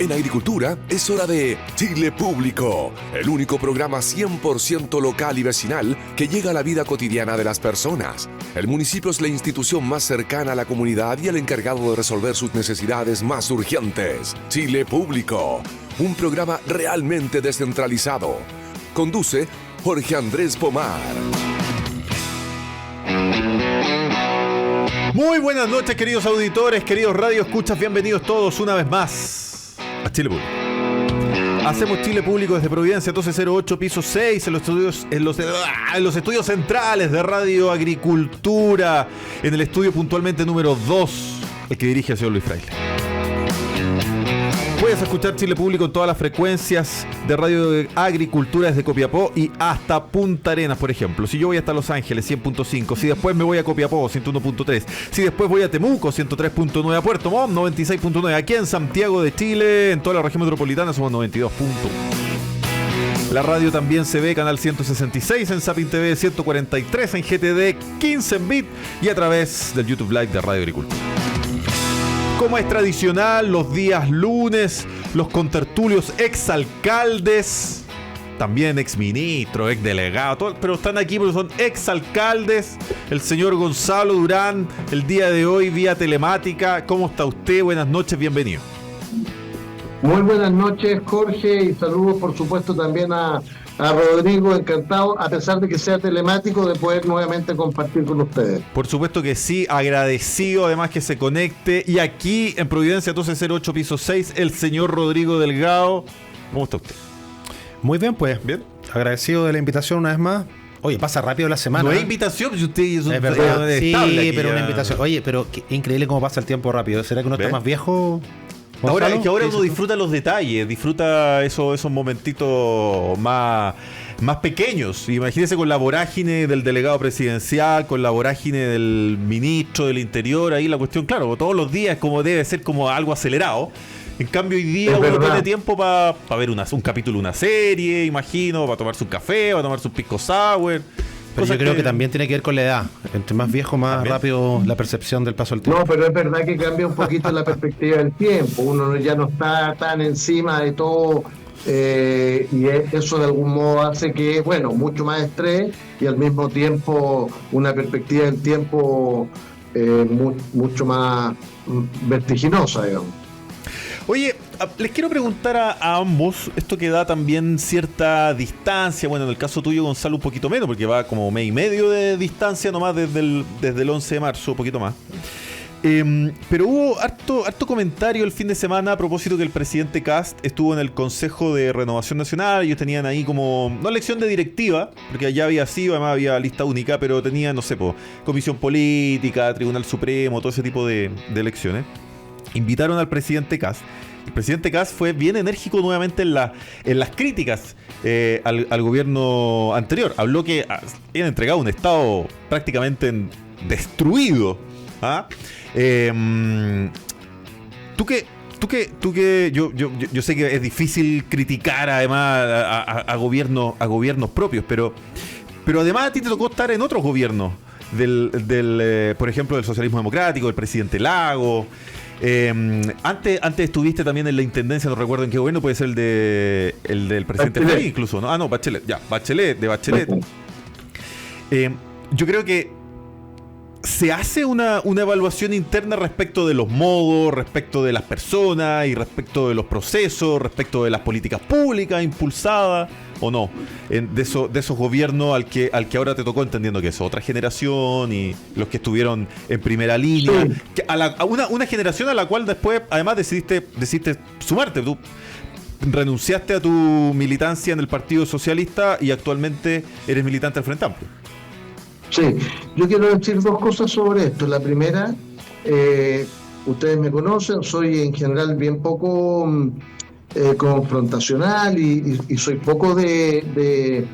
En agricultura es hora de Chile Público, el único programa 100% local y vecinal que llega a la vida cotidiana de las personas. El municipio es la institución más cercana a la comunidad y el encargado de resolver sus necesidades más urgentes. Chile Público, un programa realmente descentralizado. Conduce Jorge Andrés Pomar. Muy buenas noches, queridos auditores, queridos radioescuchas, bienvenidos todos una vez más a Chile Público. Hacemos Chile Público desde Providencia 1208, piso 6, en los estudios centrales de Radio Agricultura, en el estudio puntualmente número 2, el que dirige el señor Luis Fraile. Puedes escuchar Chile Público en todas las frecuencias de Radio Agricultura desde Copiapó y hasta Punta Arenas, por ejemplo. Si yo voy hasta Los Ángeles, 100.5. Si después me voy a Copiapó, 101.3. Si después voy a Temuco, 103.9. A Puerto Montt, 96.9. Aquí en Santiago de Chile, en toda la región metropolitana, somos 92.1. La radio también se ve, canal 166 en Sapin TV, 143 en GTD, 15 en Bit y a través del YouTube Live de Radio Agricultura. Como es tradicional, los días lunes, los contertulios exalcaldes, también exministros, exdelegados, pero están aquí porque son exalcaldes. El señor Gonzalo Durán, el día de hoy, vía telemática. ¿Cómo está usted? Buenas noches, bienvenido. Muy buenas noches, Jorge, y saludos, por supuesto, también a Rodrigo, encantado, a pesar de que sea telemático, de poder nuevamente compartir con ustedes. Por supuesto que sí, agradecido además que se conecte. Y aquí en Providencia 1208, piso 6, el señor Rodrigo Delgado. ¿Cómo está usted? Muy bien, pues. Bien. Agradecido de la invitación una vez más. Oye, pasa rápido la semana. No hay invitación, si usted es un... Es verdad. Sí, pero ya. una invitación. Oye, pero qué increíble cómo pasa el tiempo rápido. ¿Será que uno está más viejo? Ahora, es que ahora uno disfruta los detalles, disfruta esos momentitos más pequeños. Imagínese con la vorágine del delegado presidencial, con la vorágine del ministro del Interior, ahí la cuestión, claro, todos los días como debe ser como algo acelerado. En cambio, hoy día uno tiene tiempo para ver un capítulo, una serie, imagino, para tomarse un café, para tomarse un pisco sour. Pero yo creo que también tiene que ver con la edad. Entre más viejo, más ¿también? Rápido la percepción del paso del tiempo. No, pero es verdad que cambia un poquito la perspectiva del tiempo. Uno ya no está tan encima de todo y eso de algún modo hace que, bueno, mucho más estrés y al mismo tiempo una perspectiva del tiempo mucho más vertiginosa, digamos. Oye, les quiero preguntar a ambos, esto que da también cierta distancia, bueno, en el caso tuyo, Gonzalo, un poquito menos, porque va como mes y medio de distancia nomás desde el 11 de marzo, un poquito más. Pero hubo harto comentario el fin de semana a propósito que el presidente Kast estuvo en el Consejo de Renovación Nacional. Ellos tenían ahí como, no elección de directiva, porque ya había sido, además había lista única, pero tenían, no sé, comisión política, Tribunal Supremo, todo ese tipo de elecciones. Invitaron al presidente Kast. El presidente Kast fue bien enérgico nuevamente en las críticas al gobierno anterior. Habló que habían entregado un Estado prácticamente destruido. ¿Ah? Tú que yo sé que es difícil criticar además a gobiernos propios, pero además a ti te tocó estar en otros gobiernos por ejemplo, del socialismo democrático, del presidente Lago. Antes estuviste también en la intendencia, no recuerdo en qué gobierno, puede ser el del presidente Frey incluso, ¿no? Ah, no, Bachelet. Yo creo que se hace una evaluación interna respecto de los modos, respecto de las personas y respecto de los procesos, respecto de las políticas públicas impulsadas o no, de esos gobiernos al que ahora te tocó, entendiendo que es otra generación y los que estuvieron en primera línea, sí. Una generación a la cual después además decidiste sumarte. Tú renunciaste a tu militancia en el Partido Socialista y actualmente eres militante del Frente Amplio. Sí, yo quiero decir dos cosas sobre esto. La primera, ustedes me conocen, soy en general bien poco confrontacional y soy poco de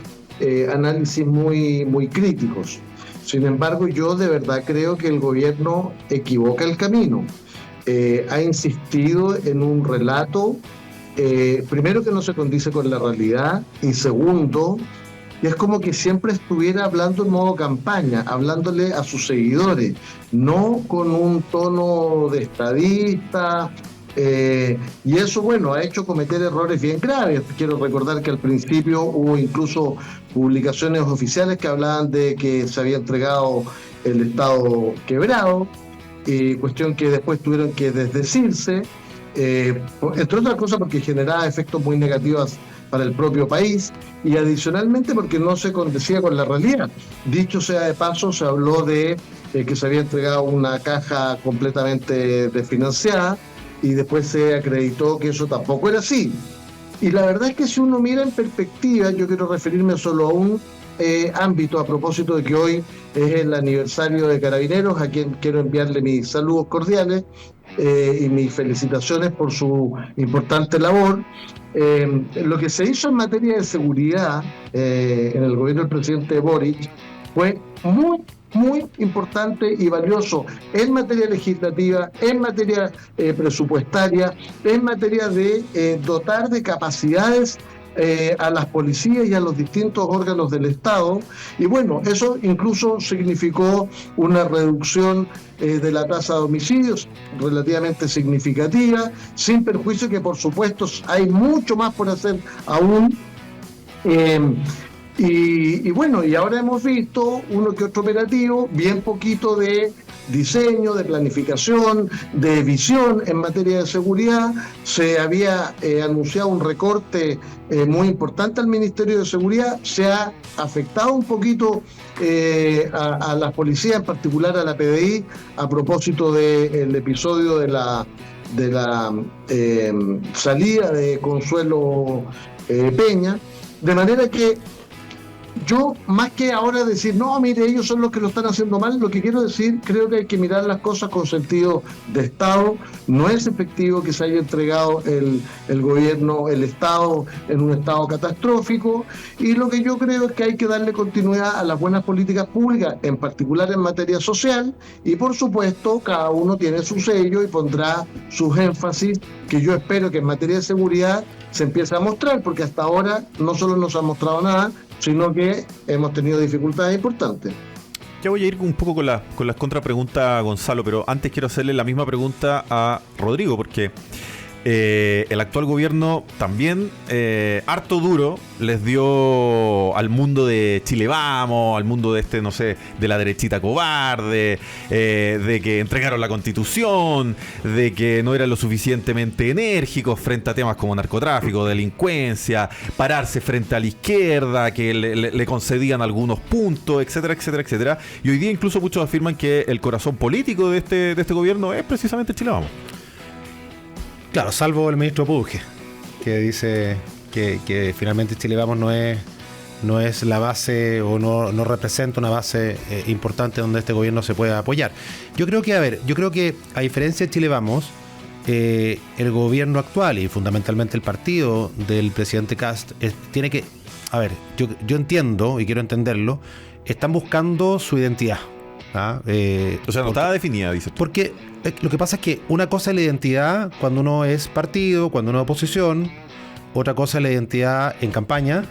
análisis muy críticos. Sin embargo, yo de verdad creo que el gobierno equivoca el camino. Ha insistido en un relato, primero, que no se condice con la realidad, y segundo, y es como que siempre estuviera hablando en modo campaña, hablándole a sus seguidores, no con un tono de estadista Y eso, bueno, ha hecho cometer errores bien graves. Quiero recordar que al principio hubo incluso publicaciones oficiales que hablaban de que se había entregado el Estado quebrado, cuestión que después tuvieron que desdecirse, entre otras cosas porque generaba efectos muy negativos para el propio país y adicionalmente porque no se condecía con la realidad. Dicho sea de paso, se habló de que se había entregado una caja completamente desfinanciada y después se acreditó que eso tampoco era así. Y la verdad es que si uno mira en perspectiva, yo quiero referirme solo a un ámbito a propósito de que hoy es el aniversario de Carabineros, a quien quiero enviarle mis saludos cordiales y mis felicitaciones por su importante labor. Lo que se hizo en materia de seguridad en el gobierno del presidente Boric fue muy importante y valioso en materia legislativa, en materia presupuestaria, en materia de dotar de capacidades a las policías y a los distintos órganos del Estado. Y bueno, eso incluso significó una reducción de la tasa de homicidios relativamente significativa, sin perjuicio que por supuesto hay mucho más por hacer aún. Y bueno, y ahora hemos visto uno que otro operativo, bien poquito de diseño, de planificación, de visión en materia de seguridad. Se había anunciado un recorte muy importante al Ministerio de Seguridad, se ha afectado un poquito a las policías, en particular a la PDI, a propósito del episodio de la salida de Consuelo Peña, de manera que yo, más que ahora decir, no, mire, ellos son los que lo están haciendo mal, lo que quiero decir, creo que hay que mirar las cosas con sentido de Estado. No es efectivo que se haya entregado el gobierno, el Estado, en un estado catastrófico, y lo que yo creo es que hay que darle continuidad a las buenas políticas públicas, en particular en materia social, y por supuesto, cada uno tiene su sello y pondrá sus énfasis, que yo espero que en materia de seguridad se empiece a mostrar, porque hasta ahora no solo no se ha mostrado nada, sino que hemos tenido dificultades importantes. Ya voy a ir un poco con las contrapreguntas, Gonzalo, pero antes quiero hacerle la misma pregunta a Rodrigo, porque el actual gobierno también harto duro les dio al mundo de Chile Vamos, al mundo de no sé, de la derechita cobarde, de que entregaron la Constitución, de que no eran lo suficientemente enérgicos frente a temas como narcotráfico, delincuencia, pararse frente a la izquierda, que le concedían algunos puntos, etcétera, etcétera, etcétera. Y hoy día incluso muchos afirman que el corazón político de este gobierno es precisamente Chile Vamos. Claro, salvo el ministro Puge, que dice que finalmente Chile Vamos no es la base o no representa una base importante donde este gobierno se pueda apoyar. Yo creo que a diferencia de Chile Vamos, el gobierno actual y fundamentalmente el partido del presidente Kast tiene que... A ver, yo entiendo y quiero entenderlo, están buscando su identidad. O sea, no estaba definida, dice. Porque lo que pasa es que una cosa es la identidad cuando uno es partido, cuando uno es oposición, otra cosa es la identidad en campaña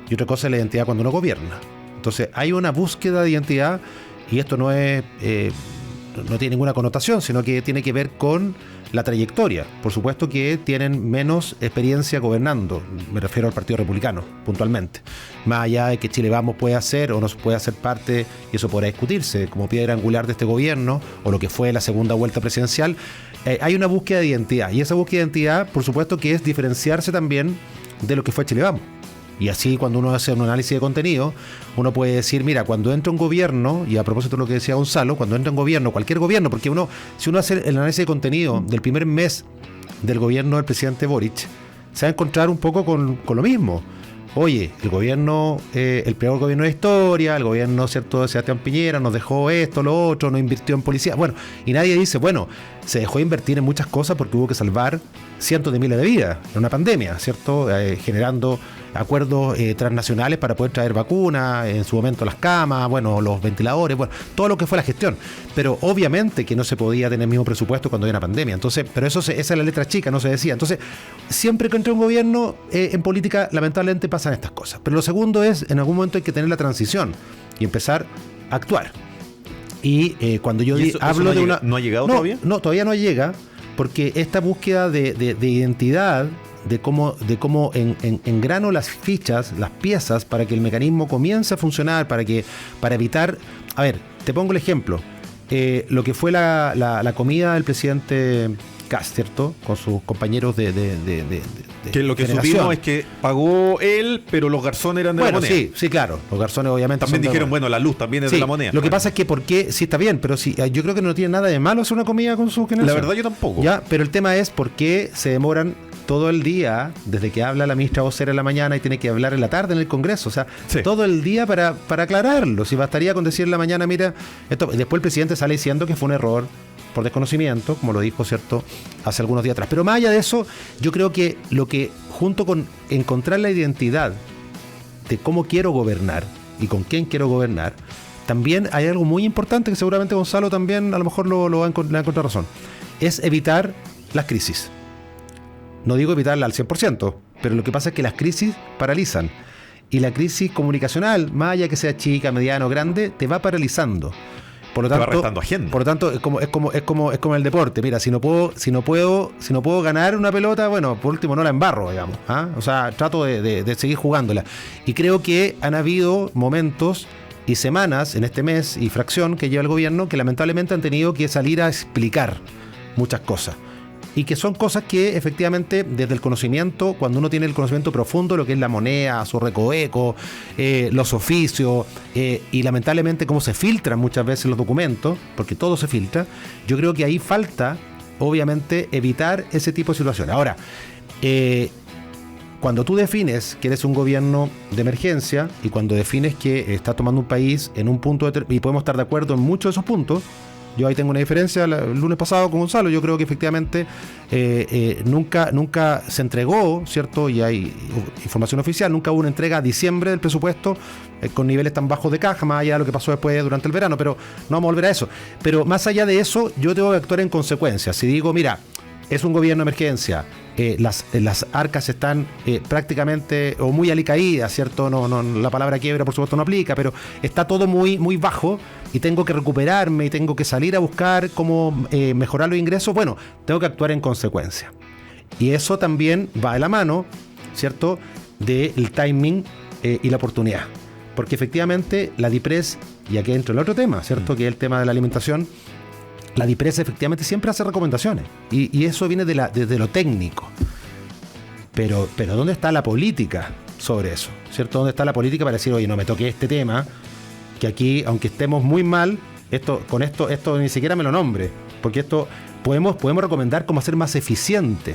y otra cosa es la identidad cuando uno gobierna. Entonces hay una búsqueda de identidad y esto no tiene ninguna connotación, sino que tiene que ver con la trayectoria. Por supuesto que tienen menos experiencia gobernando, me refiero al Partido Republicano, puntualmente. Más allá de que Chile Vamos puede hacer o no puede hacer parte, y eso podrá discutirse, como piedra angular de este gobierno, o lo que fue la segunda vuelta presidencial, hay una búsqueda de identidad. Y esa búsqueda de identidad, por supuesto que es diferenciarse también de lo que fue Chile Vamos. Y así cuando uno hace un análisis de contenido, uno puede decir, mira, cuando entra un gobierno, y a propósito de lo que decía Gonzalo, cuando entra un gobierno, cualquier gobierno, porque si uno hace el análisis de contenido del primer mes del gobierno del presidente Boric, se va a encontrar un poco con lo mismo. Oye, el gobierno, el peor gobierno de la historia, el gobierno, ¿cierto?, de Sebastián Piñera nos dejó esto, lo otro, no invirtió en policía. Bueno, y nadie dice, bueno, se dejó de invertir en muchas cosas porque hubo que salvar cientos de miles de vidas en una pandemia, ¿cierto? Generando acuerdos transnacionales para poder traer vacunas, en su momento las camas, bueno, los ventiladores, bueno, todo lo que fue la gestión. Pero obviamente que no se podía tener el mismo presupuesto cuando había una pandemia. Entonces, pero esa es la letra chica, no se decía. Entonces, siempre que entra un gobierno en política, lamentablemente pasan estas cosas. Pero lo segundo es, en algún momento hay que tener la transición y empezar a actuar. Y cuando yo hablo de una... ¿No ha llegado todavía? No, todavía no llega. porque esta búsqueda de identidad, de cómo engrano las fichas, las piezas, para que el mecanismo comience a funcionar, para evitar... A ver, te pongo el ejemplo. Lo que fue la comida del presidente Kast, ¿cierto? Con sus compañeros de que lo que generación. supimos es que pagó él, pero los garzones eran de la moneda. Sí, claro. Los garzones obviamente También son dijeron, bueno, la luz también es de la moneda. Lo que pasa es que, ¿por qué? Sí, está bien, pero sí, yo creo que no tiene nada de malo hacer una comida con su generación. La verdad yo tampoco. Ya, pero el tema es por qué se demoran todo el día, desde que habla la ministra vocera en la mañana y tiene que hablar en la tarde en el Congreso, o sea, todo el día para aclararlo. Si bastaría con decir en la mañana, mira, esto, después el presidente sale diciendo que fue un error por desconocimiento, como lo dijo, ¿cierto?, hace algunos días atrás. Pero más allá de eso, yo creo que lo que, junto con encontrar la identidad de cómo quiero gobernar y con quién quiero gobernar, también hay algo muy importante que seguramente Gonzalo también a lo mejor le va a encontrar razón, es evitar las crisis. No digo evitarla al 100%, pero lo que pasa es que las crisis paralizan. Y la crisis comunicacional, más allá que sea chica, mediana o grande, te va paralizando. Por lo tanto, te va restando agenda. Por lo tanto, es como el deporte. Mira, si no puedo ganar una pelota, bueno, por último no la embarro, digamos. O sea, trato de seguir jugándola. Y creo que han habido momentos y semanas en este mes y fracción que lleva el gobierno que lamentablemente han tenido que salir a explicar muchas cosas. Y que son cosas que efectivamente desde el conocimiento, cuando uno tiene el conocimiento profundo, lo que es la moneda, su recoveco, los oficios, y lamentablemente cómo se filtran muchas veces los documentos, porque todo se filtra, yo creo que ahí falta, obviamente, evitar ese tipo de situaciones. Ahora, cuando tú defines que eres un gobierno de emergencia y cuando defines que está tomando un país en un punto y podemos estar de acuerdo en muchos de esos puntos. Yo ahí tengo una diferencia el lunes pasado con Gonzalo. Yo creo que efectivamente nunca se entregó, ¿cierto? Y hay información oficial, nunca hubo una entrega a diciembre del presupuesto con niveles tan bajos de caja, más allá de lo que pasó después durante el verano, pero no vamos a volver a eso. Pero más allá de eso, yo tengo que actuar en consecuencia. Si digo, mira, es un gobierno de emergencia, las arcas están prácticamente o muy alicaídas, ¿cierto? No, la palabra quiebra por supuesto no aplica, pero está todo muy, muy bajo y tengo que recuperarme y tengo que salir a buscar cómo mejorar los ingresos. Bueno, tengo que actuar en consecuencia. Y eso también va de la mano, ¿cierto?, del timing y la oportunidad. Porque efectivamente la DIPRES, y aquí entra el otro tema, ¿cierto?, que es el tema de la alimentación. La DIPRES efectivamente siempre hace recomendaciones y eso viene desde lo técnico. Pero ¿dónde está la política sobre eso? ¿Cierto? ¿Dónde está la política para decir, oye, no me toque este tema, que aquí, aunque estemos muy mal, esto ni siquiera me lo nombre, porque esto podemos recomendar cómo hacer más eficiente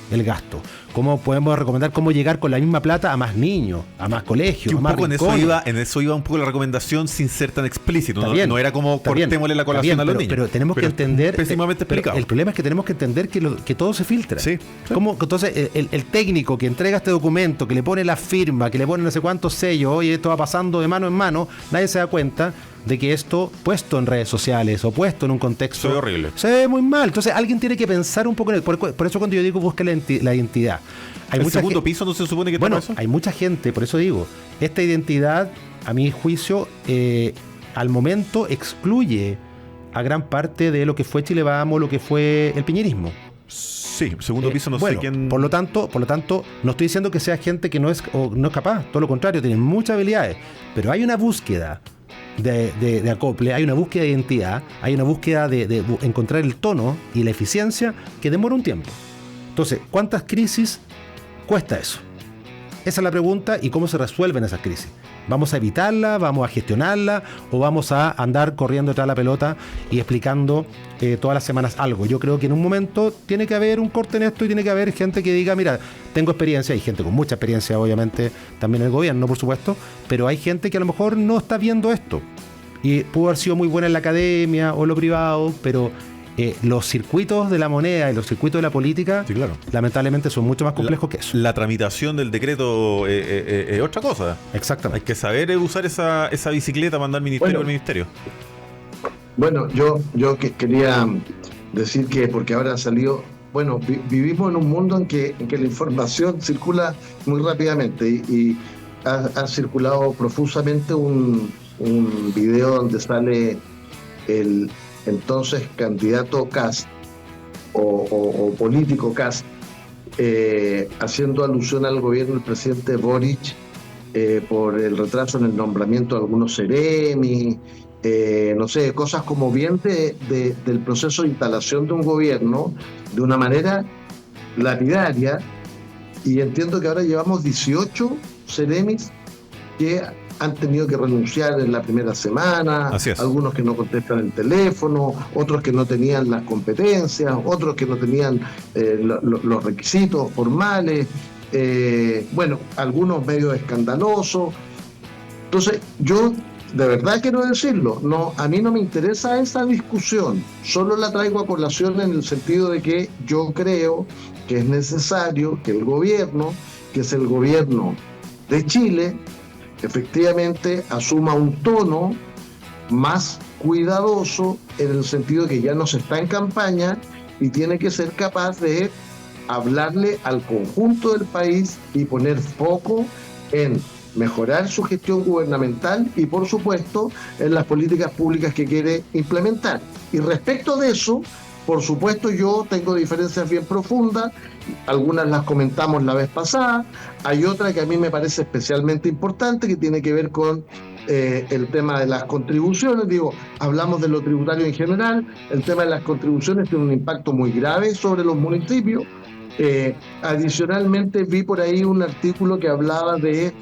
el gasto, cómo podemos recomendar cómo llegar con la misma plata a más niños, a más colegios, a más rincones. En eso iba un poco la recomendación sin ser tan explícito, no era como cortémosle la colación a los niños. Pero tenemos que entender, pésimamente explicado. El problema es que tenemos que entender que todo se filtra. Sí. Entonces el técnico que entrega este documento, que le pone la firma, que le pone no sé cuántos sellos, oye, esto va pasando de mano en mano, nadie se da cuenta de que esto puesto en redes sociales o puesto en un contexto se ve horrible, se ve muy mal. Entonces alguien tiene que pensar un poco en por eso cuando yo digo busca la identidad, hay ¿el segundo piso no se supone que bueno, eso? Hay mucha gente, por eso digo, esta identidad a mi juicio al momento excluye a gran parte de lo que fue Chile Vamos, lo que fue el piñerismo. Sí, segundo piso no sé quién. Por lo tanto, no estoy diciendo que sea gente que no es capaz, todo lo contrario, tienen muchas habilidades, pero hay una búsqueda de acople, hay una búsqueda de identidad, hay una búsqueda de encontrar el tono y la eficiencia que demora un tiempo. Entonces, ¿cuántas crisis cuesta eso? Esa es la pregunta, y cómo se resuelven esas crisis. ¿Vamos a evitarla, vamos a gestionarla o vamos a andar corriendo detrás de la pelota y explicando todas las semanas algo? Yo creo que en un momento tiene que haber un corte en esto y tiene que haber gente que diga, mira, tengo experiencia, hay gente con mucha experiencia obviamente, también el gobierno por supuesto, pero hay gente que a lo mejor no está viendo esto y pudo haber sido muy buena en la academia o en lo privado, pero los circuitos de la moneda y los circuitos de la política, sí, claro, lamentablemente son mucho más complejos que eso. La tramitación del decreto es otra cosa. Exactamente. Hay que saber usar esa bicicleta para andar ministerio por ministerio. Bueno, yo quería decir que, porque ahora ha salido, bueno, vivimos en un mundo en que la información circula muy rápidamente y ha circulado profusamente un video donde sale el entonces candidato Kast o político casi, haciendo alusión al gobierno del presidente Boric por el retraso en el nombramiento de algunos seremi, no sé, cosas como bien del proceso de instalación de un gobierno de una manera lapidaria, y entiendo que ahora llevamos 18 seremis que han tenido que renunciar en la primera semana, algunos que no contestan el teléfono, otros que no tenían las competencias, otros que no tenían los requisitos formales, bueno, algunos medio escandalosos. Entonces, yo de verdad quiero decirlo, no, a mí no me interesa esa discusión, solo la traigo a colación en el sentido de que yo creo que es necesario que el gobierno, que es el gobierno de Chile, efectivamente asuma un tono más cuidadoso, en el sentido de que ya no se está en campaña y tiene que ser capaz de hablarle al conjunto del país y poner foco en mejorar su gestión gubernamental y, por supuesto, en las políticas públicas que quiere implementar. Y respecto de eso, por supuesto, yo tengo diferencias bien profundas, algunas las comentamos la vez pasada, hay otra que a mí me parece especialmente importante, que tiene que ver con el tema de las contribuciones. Digo, hablamos de lo tributario en general, el tema de las contribuciones tiene un impacto muy grave sobre los municipios. Adicionalmente vi por ahí un artículo que hablaba de,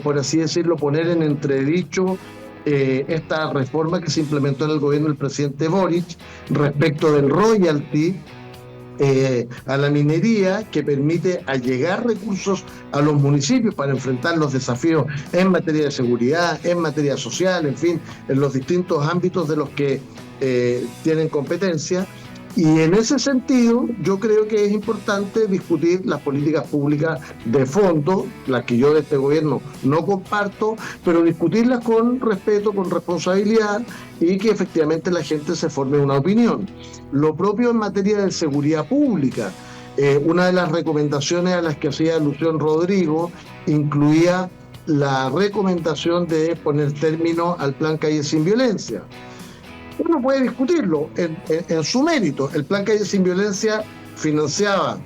por así decirlo, poner en entredicho esta reforma que se implementó en el gobierno del presidente Boric respecto del royalty a la minería, que permite allegar recursos a los municipios para enfrentar los desafíos en materia de seguridad, en materia social, en fin, en los distintos ámbitos de los que tienen competencia. Y en ese sentido, yo creo que es importante discutir las políticas públicas de fondo, las que yo de este gobierno no comparto, pero discutirlas con respeto, con responsabilidad, y que efectivamente la gente se forme una opinión. Lo propio en materia de seguridad pública. Una de las recomendaciones a las que hacía alusión Rodrigo incluía la recomendación de poner término al Plan Calle Sin Violencia. Uno puede discutirlo en su mérito. El Plan Calle Sin Violencia financiaba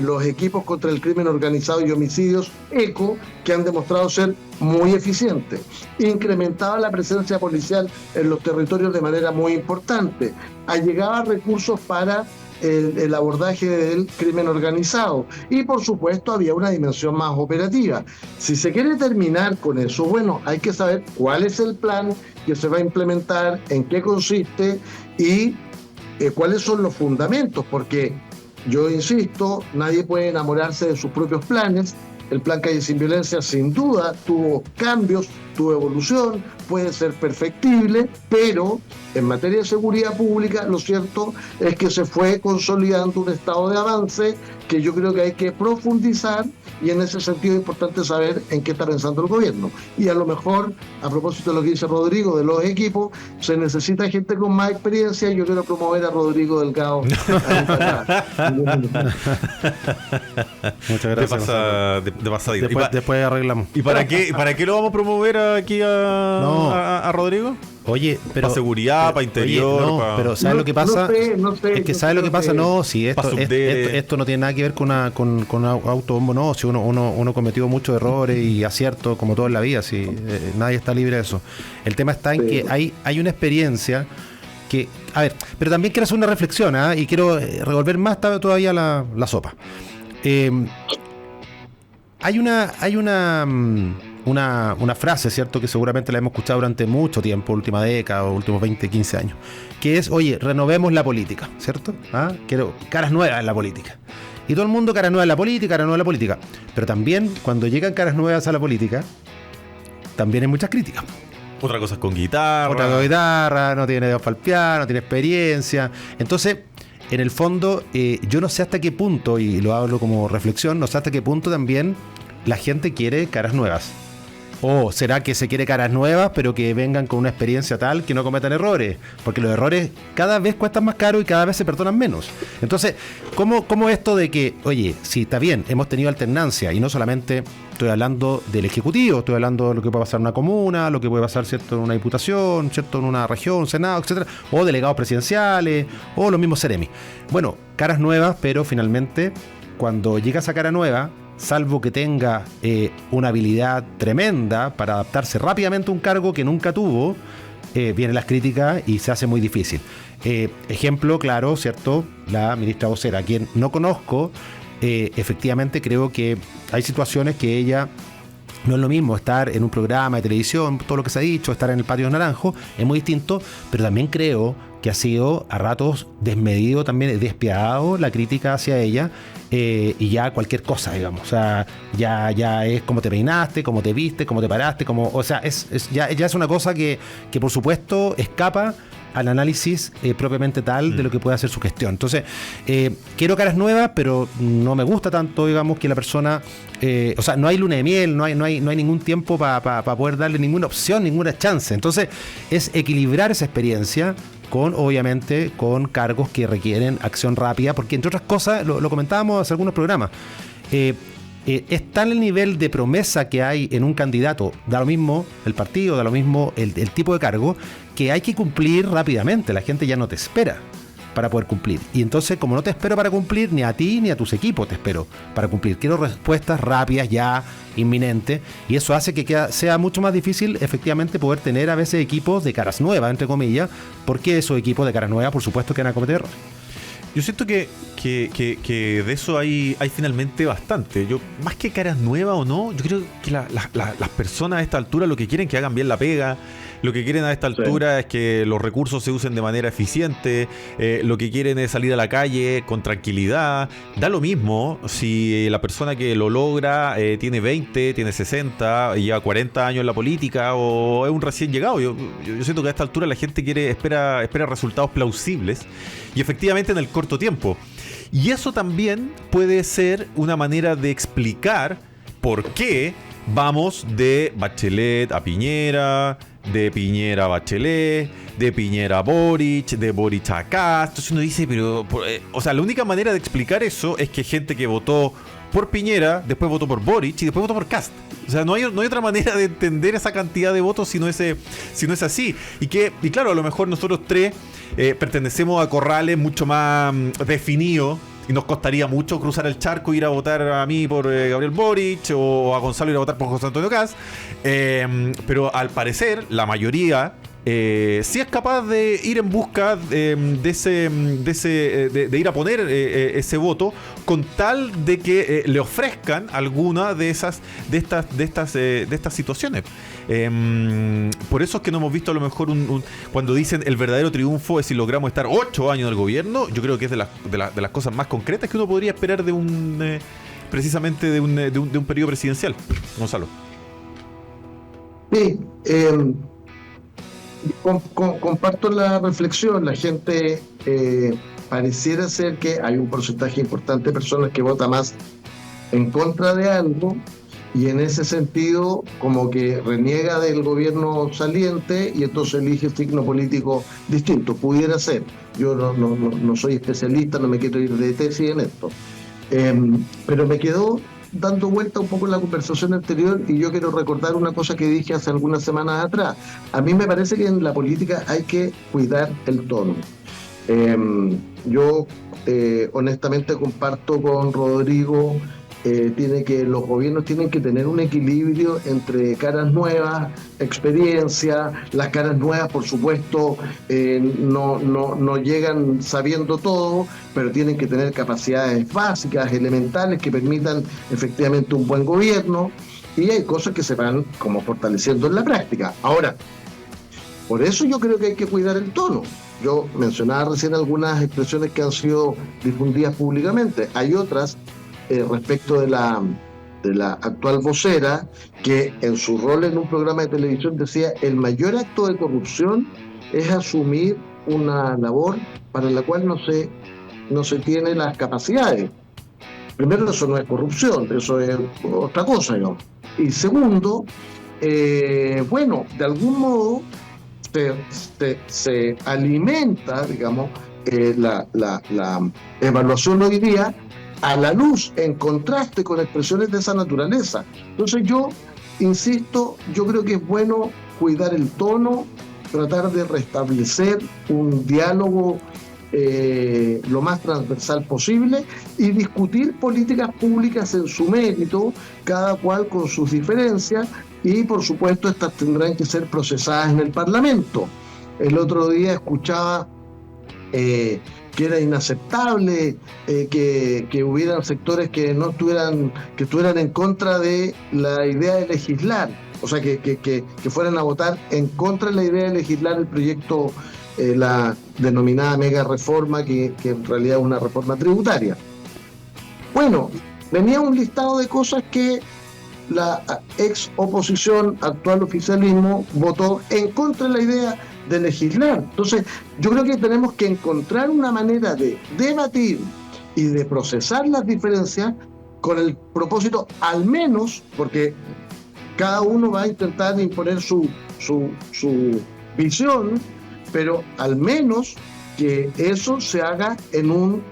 los equipos contra el crimen organizado y homicidios ECO, que han demostrado ser muy eficientes. Incrementaba la presencia policial en los territorios de manera muy importante. Allegaba recursos para el abordaje del crimen organizado, y por supuesto había una dimensión más operativa. Si se quiere terminar con eso, bueno, hay que saber cuál es el plan que se va a implementar, en qué consiste y cuáles son los fundamentos, porque yo insisto, nadie puede enamorarse de sus propios planes. El Plan Calle Sin Violencia sin duda tuvo cambios, tuvo evolución, puede ser perfectible, pero en materia de seguridad pública lo cierto es que se fue consolidando un estado de avance que yo creo que hay que profundizar, y en ese sentido es importante saber en qué está pensando el gobierno. Y a lo mejor, a propósito de lo que dice Rodrigo de los equipos, se necesita gente con más experiencia, y yo quiero promover a Rodrigo Delgado. Muchas gracias. De pasadita. Después arreglamos. ¿Y para qué lo vamos a promover aquí a Rodrigo? Oye, pero... Para seguridad, para interior... Oye, pero ¿sabes lo que pasa? No sé, es que ¿sabes lo que pasa? No, si esto no tiene nada que ver con autobombo, no. Si uno cometió muchos errores y aciertos, como todo en la vida, si nadie está libre de eso. El tema está en que hay una experiencia que... A ver, pero también quiero hacer una reflexión, y quiero revolver más todavía la sopa. Hay una frase, ¿cierto?, que seguramente la hemos escuchado durante mucho tiempo, última década o últimos 20, 15 años, que es, oye, renovemos la política, ¿cierto? Quiero caras nuevas en la política. Y todo el mundo, caras nuevas en la política, caras nuevas en la política. Pero también, cuando llegan caras nuevas a la política, también hay muchas críticas. Otra cosa es con guitarra. No tiene dedos para el piano, no tiene experiencia. Entonces, en el fondo, yo no sé hasta qué punto, y lo hablo como reflexión, no sé hasta qué punto también la gente quiere caras nuevas. ¿O será que se quiere caras nuevas, pero que vengan con una experiencia tal que no cometan errores? Porque los errores cada vez cuestan más caro y cada vez se perdonan menos. Entonces, ¿cómo esto de que, oye, sí, está bien, hemos tenido alternancia, y no solamente estoy hablando del Ejecutivo, estoy hablando de lo que puede pasar en una comuna, lo que puede pasar, ¿cierto?, en una diputación, ¿cierto?, en una región, Senado, etcétera, o delegados presidenciales, o los mismos Seremi. Bueno, caras nuevas, pero finalmente, cuando llega esa cara nueva, salvo que tenga una habilidad tremenda para adaptarse rápidamente a un cargo que nunca tuvo, vienen las críticas y se hace muy difícil. Ejemplo claro, ¿cierto?, la ministra vocera, a quien no conozco. Efectivamente creo que hay situaciones que ella, no es lo mismo estar en un programa de televisión, todo lo que se ha dicho, estar en el patio de Naranjo, es muy distinto, pero también creo que ha sido a ratos desmedido, también despiadado la crítica hacia ella, y ya cualquier cosa, digamos, o sea, ya es cómo te peinaste, cómo te viste, cómo te paraste, o sea, ya es una cosa que por supuesto escapa al análisis propiamente tal de lo que puede hacer su gestión. Entonces, quiero caras nuevas, pero no me gusta tanto, digamos, que la persona, o sea, no hay luna de miel, no hay ningún tiempo para poder darle ninguna opción, ninguna chance. Entonces, es equilibrar esa experiencia obviamente, con cargos que requieren acción rápida, porque entre otras cosas, lo comentábamos hace algunos programas, es tal el nivel de promesa que hay en un candidato, da lo mismo el partido, da lo mismo el tipo de cargo, que hay que cumplir rápidamente. La gente ya no te espera para poder cumplir. Y entonces, como no te espero para cumplir, ni a ti ni a tus equipos te espero para cumplir. Quiero respuestas rápidas, ya, inminentes, y eso hace que sea mucho más difícil efectivamente poder tener a veces equipos de caras nuevas, entre comillas, porque esos equipos de caras nuevas, por supuesto, que van a cometer errores. Yo siento que de eso hay finalmente bastante. Yo, más que caras nuevas o no, yo creo que las personas a esta altura lo que quieren es que hagan bien la pega. Lo que quieren a esta altura es que los recursos se usen de manera eficiente. Lo que quieren es salir a la calle con tranquilidad. Da lo mismo si la persona que lo logra tiene 20, tiene 60, lleva 40 años en la política o es un recién llegado. Yo siento que a esta altura la gente espera resultados plausibles y efectivamente en el corto tiempo. Y eso también puede ser una manera de explicar por qué vamos de Bachelet a Piñera, de Piñera a Bachelet, de Piñera a Boric, de Boric a Kast. Entonces uno dice, pero o sea, la única manera de explicar eso es que gente que votó por Piñera, después votó por Boric y después votó por Kast. O sea, no hay otra manera de entender esa cantidad de votos si no es así. Y claro, a lo mejor nosotros tres pertenecemos a corrales mucho más definidos. Y nos costaría mucho cruzar el charco e ir a votar a mí por Gabriel Boric o a Gonzalo ir a votar por José Antonio Kast. Pero al parecer, la mayoría sí es capaz de ir en busca de ir a poner ese voto con tal de que le ofrezcan alguna de estas situaciones. Por eso es que no hemos visto a lo mejor cuando dicen el verdadero triunfo es si logramos estar 8 años en el gobierno. Yo creo que es de las cosas más concretas que uno podría esperar precisamente de un periodo presidencial. Gonzalo. Sí, comparto la reflexión. La gente pareciera ser que hay un porcentaje importante de personas que vota más en contra de algo y en ese sentido como que reniega del gobierno saliente y entonces elige signo político distinto. Pudiera ser. Yo no soy especialista, no me quiero ir de tesis en esto. Pero me quedó dando vuelta un poco en la conversación anterior y yo quiero recordar una cosa que dije hace algunas semanas atrás. A mí me parece que en la política hay que cuidar el tono. Yo honestamente comparto con Rodrigo, los gobiernos tienen que tener un equilibrio entre caras nuevas, experiencia. Las caras nuevas, por supuesto, no llegan sabiendo todo, pero tienen que tener capacidades básicas, elementales, que permitan efectivamente un buen gobierno, y hay cosas que se van como fortaleciendo en la práctica. Ahora, por eso yo creo que hay que cuidar el tono. Yo mencionaba recién algunas expresiones que han sido difundidas públicamente. Hay otras respecto de la actual vocera, que en su rol en un programa de televisión decía: el mayor acto de corrupción es asumir una labor para la cual no se tiene las capacidades. Primero, eso no es corrupción, eso es otra cosa, ¿no? Y segundo, bueno, de algún modo se alimenta, digamos, la evaluación hoy día a la luz, en contraste con expresiones de esa naturaleza. Entonces yo insisto, yo creo que es bueno cuidar el tono, tratar de restablecer un diálogo lo más transversal posible y discutir políticas públicas en su mérito, cada cual con sus diferencias, y por supuesto estas tendrán que ser procesadas en el Parlamento. El otro día escuchaba que era inaceptable que hubieran sectores que no estuvieran en contra de la idea de legislar, o sea, que fueran a votar en contra de la idea de legislar el proyecto, la denominada mega reforma, que en realidad es una reforma tributaria. Bueno, venía un listado de cosas que la ex oposición, actual oficialismo, votó en contra de la idea de legislar. Entonces, yo creo que tenemos que encontrar una manera de debatir y de procesar las diferencias con el propósito, al menos, porque cada uno va a intentar imponer su visión, pero al menos que eso se haga en un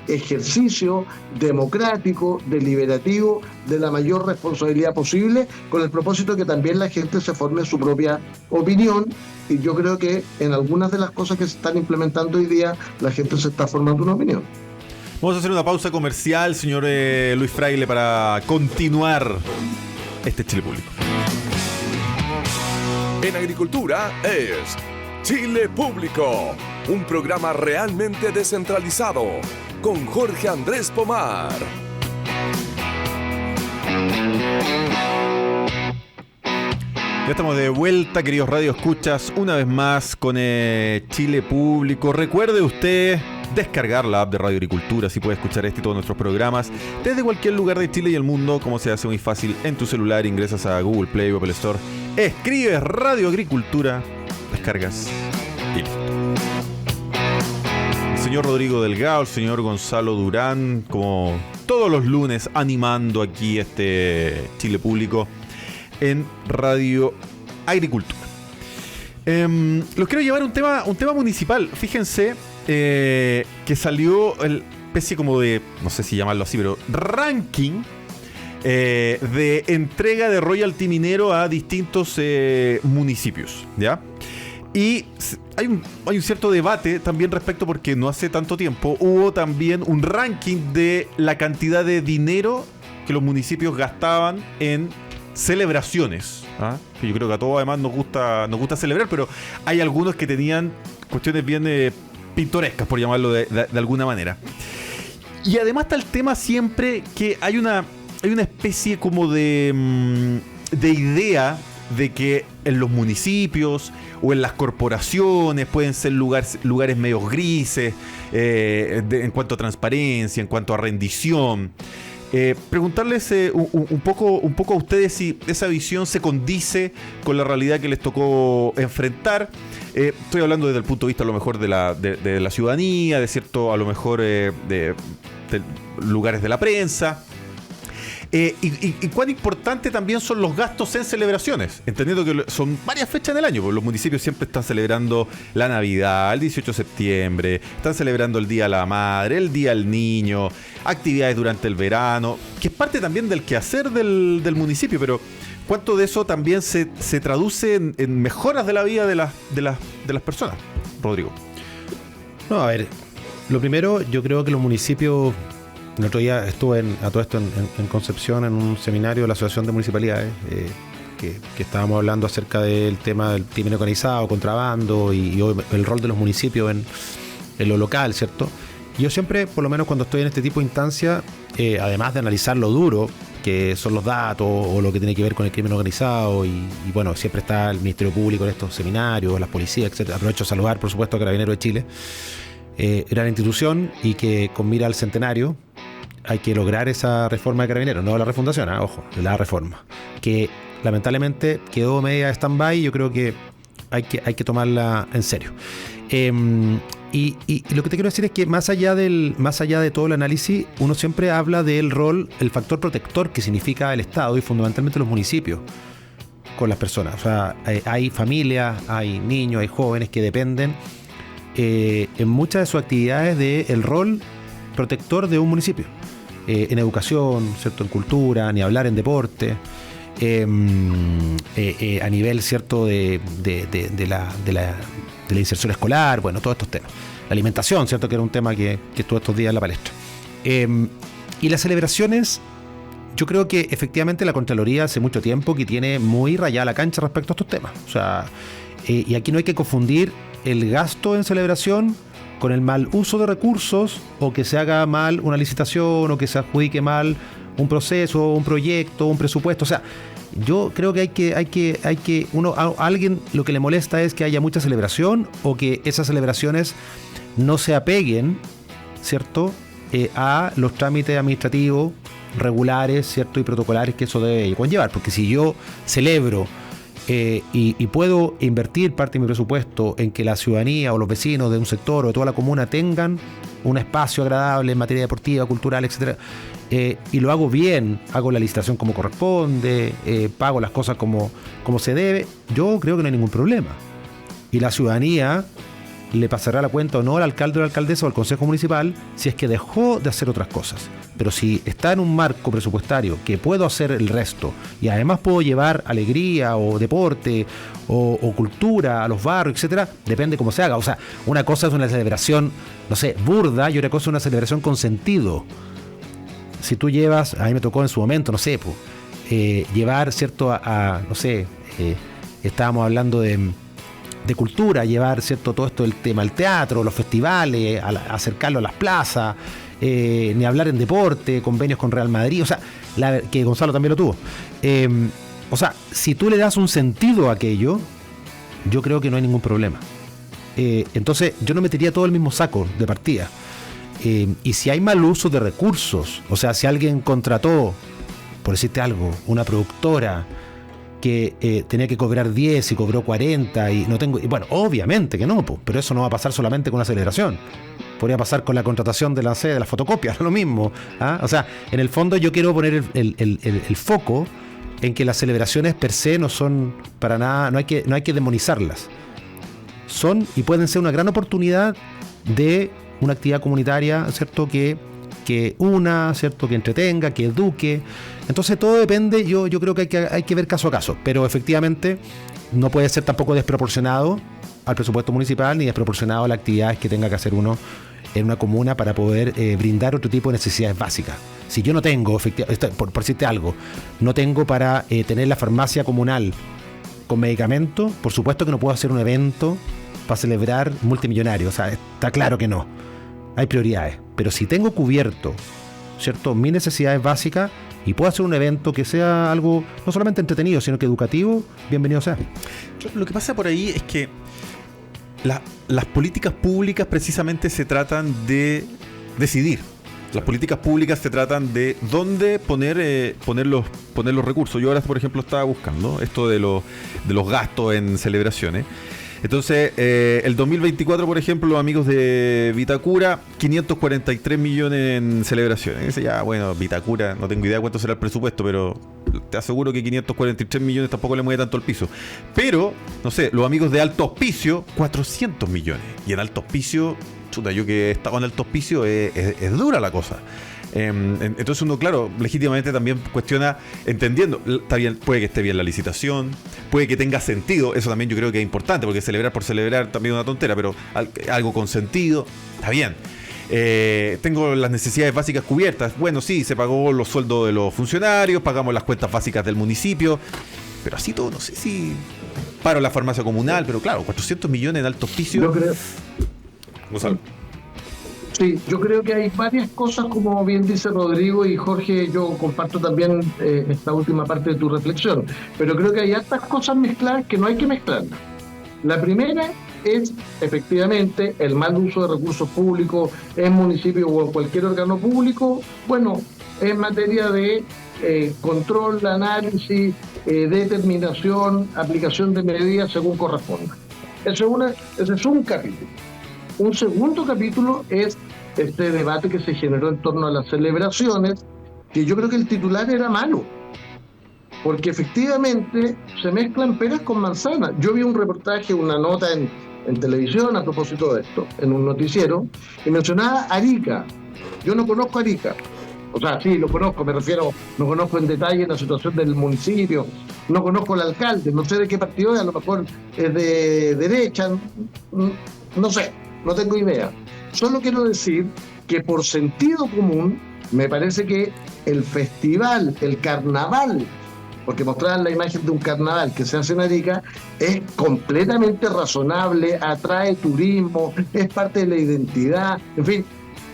ejercicio democrático, deliberativo, de la mayor responsabilidad posible, con el propósito que también la gente se forme su propia opinión. Y yo creo que en algunas de las cosas que se están implementando hoy día, la gente se está formando una opinión. Vamos a hacer una pausa comercial, señor Luis Fraile, para continuar este Chile Público. En agricultura es Chile Público, un programa realmente descentralizado, con Jorge Andrés Pomar. Ya estamos de vuelta, queridos Radio Escuchas, una vez más con Chile Público. Recuerde usted descargar la app de Radio Agricultura, así puede escuchar este y todos nuestros programas desde cualquier lugar de Chile y el mundo, como se hace muy fácil en tu celular. Ingresas a Google Play o Apple Store, escribes Radio Agricultura, descargas y listo. El señor Rodrigo Delgado, el señor Gonzalo Durán, como todos los lunes, animando aquí este Chile Público en Radio Agricultura. Los quiero llevar a un tema municipal. Fíjense que salió el especie como de, no sé si llamarlo así, pero ranking de entrega de royalty minero a distintos municipios, ¿ya? Y hay un cierto debate también respecto, porque no hace tanto tiempo hubo también un ranking de la cantidad de dinero que los municipios gastaban en celebraciones, ¿ah? Que yo creo que a todos además nos gusta celebrar, pero hay algunos que tenían cuestiones bien pintorescas, por llamarlo de alguna manera. Y además está el tema siempre que hay una especie como de idea de que en los municipios o en las corporaciones pueden ser lugares medio grises en cuanto a transparencia, en cuanto a rendición. Preguntarles un poco a ustedes si esa visión se condice con la realidad que les tocó enfrentar. Estoy hablando desde el punto de vista a lo mejor de la ciudadanía, de cierto, a lo mejor de lugares de la prensa. Y cuán importante también son los gastos en celebraciones, entendiendo que son varias fechas en el año, porque los municipios siempre están celebrando la Navidad, el 18 de septiembre, están celebrando el Día de la Madre, el Día del Niño, actividades durante el verano, que es parte también del quehacer del municipio, pero ¿cuánto de eso también se traduce en mejoras de la vida de las personas? Rodrigo. No, a ver, lo primero, yo creo que los municipios... El otro día estuve a todo esto en Concepción, en un seminario de la Asociación de Municipalidades, que estábamos hablando acerca del tema del crimen organizado, contrabando y el rol de los municipios en lo local, ¿cierto? Yo siempre, por lo menos cuando estoy en este tipo de instancias, además de analizar lo duro, que son los datos o lo que tiene que ver con el crimen organizado, y bueno, siempre está el Ministerio Público en estos seminarios, las policías, etc. Aprovecho a saludar, por supuesto, a Carabineros de Chile, gran institución, y que con mira al centenario hay que lograr esa reforma de Carabineros, no la refundación, ojo, la reforma, que lamentablemente quedó media stand-by. Yo creo que hay que tomarla en serio. Y lo que te quiero decir es que más allá de todo el análisis, uno siempre habla del rol, el factor protector que significa el Estado y fundamentalmente los municipios. con las personas. O sea, hay familias, hay niños, hay jóvenes que dependen en muchas de sus actividades del rol protector de un municipio. En educación, ¿cierto? En cultura, ni hablar en deporte, a nivel, ¿cierto? de la inserción escolar, bueno, todos estos temas. La alimentación, ¿cierto? Que era un tema que estuvo estos días en la palestra. Y las celebraciones, yo creo que efectivamente la Contraloría hace mucho tiempo que tiene muy rayada la cancha respecto a estos temas. O sea, y aquí no hay que confundir el gasto en celebración con el mal uso de recursos, o que se haga mal una licitación, o que se adjudique mal un proceso, un proyecto, un presupuesto. O sea, yo creo que a alguien lo que le molesta es que haya mucha celebración, o que esas celebraciones no se apeguen, ¿cierto?, a los trámites administrativos regulares, ¿cierto?, y protocolares que eso debe conllevar. Porque si yo celebro y puedo invertir parte de mi presupuesto en que la ciudadanía o los vecinos de un sector o de toda la comuna tengan un espacio agradable en materia deportiva, cultural, etcétera, y lo hago bien, hago la licitación como corresponde, pago las cosas como se debe, yo creo que no hay ningún problema. Y la ciudadanía le pasará la cuenta o no al alcalde o la alcaldesa o al consejo municipal si es que dejó de hacer otras cosas. Pero si está en un marco presupuestario que puedo hacer el resto, y además puedo llevar alegría o deporte o cultura a los barrios, etcétera, depende cómo se haga. O sea, una cosa es una celebración, no sé, burda, y otra cosa es una celebración con sentido. Si tú llevas, a mí me tocó en su momento, no sé, llevar, ¿cierto?, no sé, estábamos hablando de cultura, llevar, ¿cierto?, todo esto del tema, el teatro, los festivales, acercarlo a las plazas, ni hablar en deporte, convenios con Real Madrid, o sea, que Gonzalo también lo tuvo. O sea, si tú le das un sentido a aquello, yo creo que no hay ningún problema. Entonces, yo no metería todo el mismo saco de partida. Y si hay mal uso de recursos, o sea, si alguien contrató, por decirte algo, una productora que tenía que cobrar 10 y cobró 40 y no tengo... Y bueno, obviamente que no, pero eso no va a pasar solamente con una celebración. Podría pasar con la contratación de las fotocopias, lo mismo. ¿Ah? O sea, en el fondo yo quiero poner el foco en que las celebraciones per se no son para nada, no hay que demonizarlas. Son y pueden ser una gran oportunidad de una actividad comunitaria, ¿cierto?, que una, ¿cierto?, que entretenga, que eduque. Entonces todo depende, yo creo que hay que ver caso a caso, pero efectivamente no puede ser tampoco desproporcionado al presupuesto municipal ni desproporcionado a las actividades que tenga que hacer uno en una comuna para poder brindar otro tipo de necesidades básicas. Si yo no tengo, por decirte algo, no tengo para tener la farmacia comunal con medicamentos, por supuesto que no puedo hacer un evento para celebrar multimillonario. O sea, está claro que no. Hay prioridades. Pero si tengo cubierto, ¿cierto?, mis necesidades básicas, y puedo hacer un evento que sea algo no solamente entretenido, sino que educativo, bienvenido sea. Lo que pasa por ahí es que las políticas públicas precisamente se tratan de decidir. Las políticas públicas se tratan de dónde poner los recursos. Yo ahora, por ejemplo, estaba buscando esto de los gastos en celebraciones. Entonces, el 2024, por ejemplo, los amigos de Vitacura, 543 millones en celebraciones. Dice, ya, bueno, Vitacura, no tengo idea cuánto será el presupuesto, pero te aseguro que 543 millones tampoco le mueve tanto el piso. Pero, no sé, los amigos de Alto Hospicio, 400 millones. Y en Alto Hospicio, chuta, yo que he estado en Alto Hospicio, es dura la cosa. Entonces uno, claro, legítimamente también cuestiona, entendiendo, está bien, puede que esté bien la licitación, puede que tenga sentido, eso también yo creo que es importante, porque celebrar por celebrar también es una tontera, pero algo con sentido, está bien. Tengo las necesidades básicas cubiertas, bueno, sí, se pagó los sueldos de los funcionarios, pagamos las cuentas básicas del municipio, pero así todo, no sé si paro la farmacia comunal, pero claro, 400 millones en Alto Hospicio. Yo creo... Gonzalo. Sí, yo creo que hay varias cosas, como bien dice Rodrigo, y Jorge, yo comparto también esta última parte de tu reflexión, pero creo que hay hartas cosas mezcladas que no hay que mezclarlas. La primera es, efectivamente, el mal uso de recursos públicos en municipio o en cualquier órgano público. Bueno, en materia de control, análisis, determinación, aplicación de medidas según corresponda. Ese es un capítulo. Un segundo capítulo es este debate que se generó en torno a las celebraciones, que yo creo que el titular era malo. porque efectivamente se mezclan peras con manzanas. Yo vi un reportaje, una nota en televisión a propósito de esto, en un noticiero, y mencionaba Arica. Yo no conozco Arica. O sea, sí, lo conozco, me refiero, no conozco en detalle la situación del municipio, no conozco al alcalde, no sé de qué partido es, a lo mejor es de derecha, no sé, no tengo idea. Solo quiero decir que por sentido común, me parece que el festival, el carnaval, porque mostraban la imagen de un carnaval que se hace en Arica, es completamente razonable, atrae turismo, es parte de la identidad, en fin.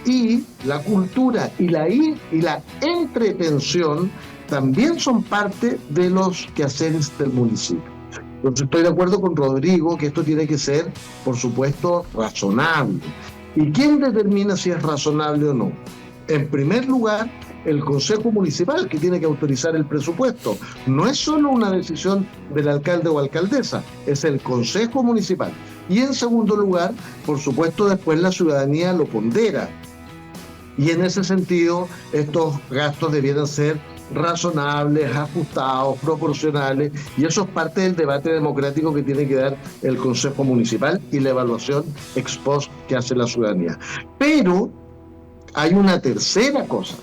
Y la cultura y la entretención también son parte de los quehaceres del municipio. Entonces estoy de acuerdo con Rodrigo que esto tiene que ser, por supuesto, razonable. ¿Y quién determina si es razonable o no? En primer lugar, el Consejo Municipal, que tiene que autorizar el presupuesto. No es solo una decisión del alcalde o alcaldesa, es el Consejo Municipal. Y en segundo lugar, por supuesto, después la ciudadanía lo pondera. Y en ese sentido, estos gastos debieran ser razonables, ajustados, proporcionales, y eso es parte del debate democrático que tiene que dar el Consejo Municipal y la evaluación ex post que hace la ciudadanía. Pero hay una tercera cosa,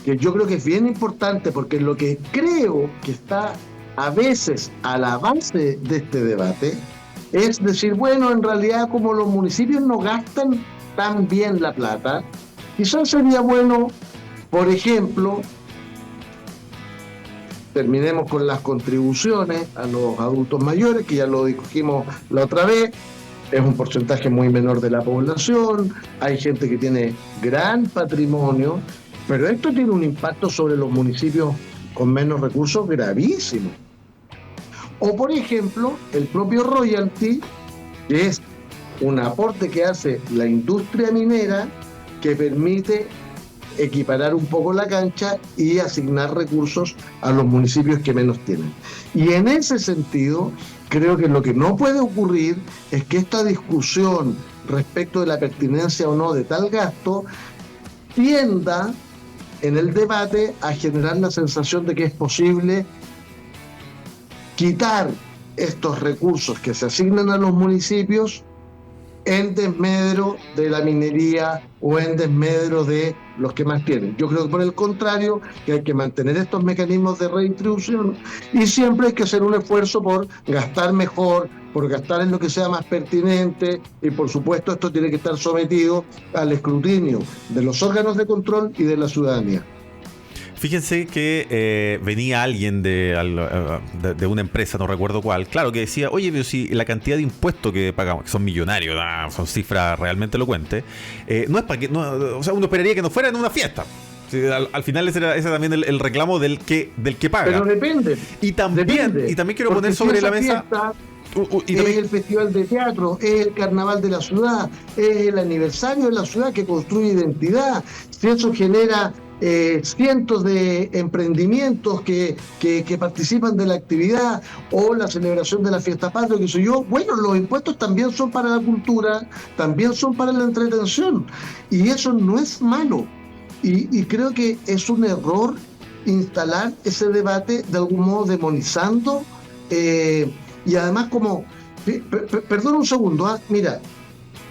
que yo creo que es bien importante, porque lo que creo que está a veces a la base de este debate es decir, bueno, en realidad como los municipios no gastan tan bien la plata, quizás sería bueno, por ejemplo, terminemos con las contribuciones a los adultos mayores, que ya lo discutimos la otra vez, es un porcentaje muy menor de la población, hay gente que tiene gran patrimonio, pero esto tiene un impacto sobre los municipios con menos recursos gravísimo. O por ejemplo, el propio royalty, que es un aporte que hace la industria minera, que permite equiparar un poco la cancha y asignar recursos a los municipios que menos tienen. Y en ese sentido, creo que lo que no puede ocurrir es que esta discusión respecto de la pertinencia o no de tal gasto tienda en el debate a generar la sensación de que es posible quitar estos recursos que se asignan a los municipios en desmedro de la minería o en desmedro de los que más tienen. Yo creo que por el contrario, que hay que mantener estos mecanismos de redistribución y siempre hay que hacer un esfuerzo por gastar mejor, por gastar en lo que sea más pertinente y por supuesto esto tiene que estar sometido al escrutinio de los órganos de control y de la ciudadanía. Fíjense que venía alguien de una empresa, no recuerdo cuál, claro, que decía, oye, pero si la cantidad de impuestos que pagamos, que son millonarios, son cifras realmente elocuentes, no es para que, o sea, uno esperaría que no fuera en una fiesta. Sí, al final ese también el reclamo del que paga. Pero depende. Y también quiero poner sobre la mesa... es el festival de teatro, es el carnaval de la ciudad, es el aniversario de la ciudad que construye identidad. Si eso genera cientos de emprendimientos que participan de la actividad o la celebración de la fiesta patria, que soy yo, bueno, los impuestos también son para la cultura, también son para la entretención y eso no es malo y creo que es un error instalar ese debate de algún modo demonizando y además como perdón un segundo, mira,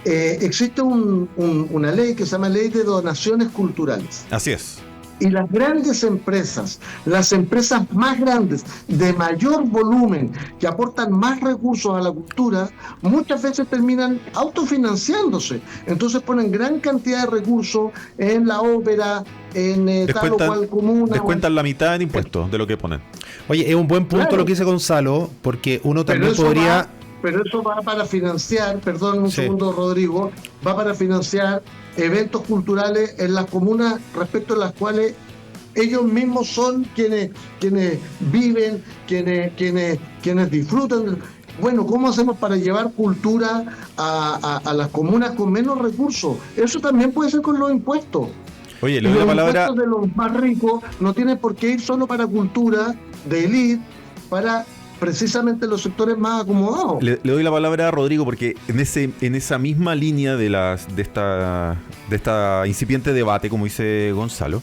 existe una ley que se llama Ley de Donaciones Culturales. Así es. Y las grandes empresas, las empresas más grandes, de mayor volumen, que aportan más recursos a la cultura, muchas veces terminan autofinanciándose. Entonces ponen gran cantidad de recursos en la ópera, en tal o cual comuna. Descuentan la mitad en impuestos de lo que ponen. Oye, es un buen punto, claro, lo que dice Gonzalo, porque uno también podría... Pero eso va para financiar, perdón un segundo Rodrigo, va para financiar eventos culturales en las comunas respecto a las cuales ellos mismos son quienes viven, quienes disfrutan. Bueno, ¿cómo hacemos para llevar cultura a las comunas con menos recursos? Eso también puede ser con los impuestos. Oye, le doy la palabra. Los impuestos de los más ricos no tienen por qué ir solo para cultura de élite, para precisamente los sectores más acomodados. Le doy la palabra a Rodrigo porque en esa misma línea de esta incipiente debate, como dice Gonzalo,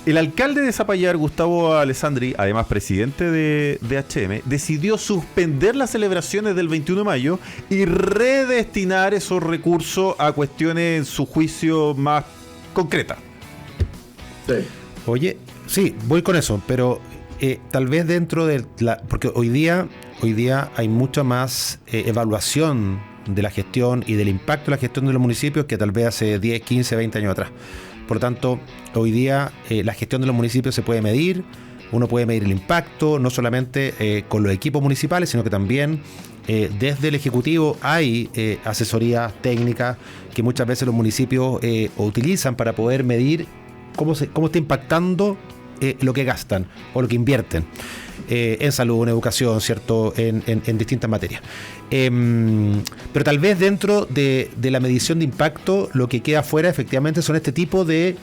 el alcalde de Zapallar, Gustavo Alessandri, además presidente de HM, decidió suspender las celebraciones del 21 de mayo y redestinar esos recursos a cuestiones, en su juicio, más concretas. Sí. Oye, sí, voy con eso, pero tal vez dentro de porque hoy día hay mucha más evaluación de la gestión y del impacto de la gestión de los municipios que tal vez hace 10, 15, 20 años atrás. Por lo tanto, hoy día la gestión de los municipios se puede medir, uno puede medir el impacto, no solamente con los equipos municipales, sino que también desde el Ejecutivo hay asesorías técnicas que muchas veces los municipios utilizan para poder medir cómo está impactando lo que gastan o lo que invierten en salud, en educación, ¿cierto? En distintas materias. Pero tal vez dentro de la medición de impacto, lo que queda fuera efectivamente son este tipo de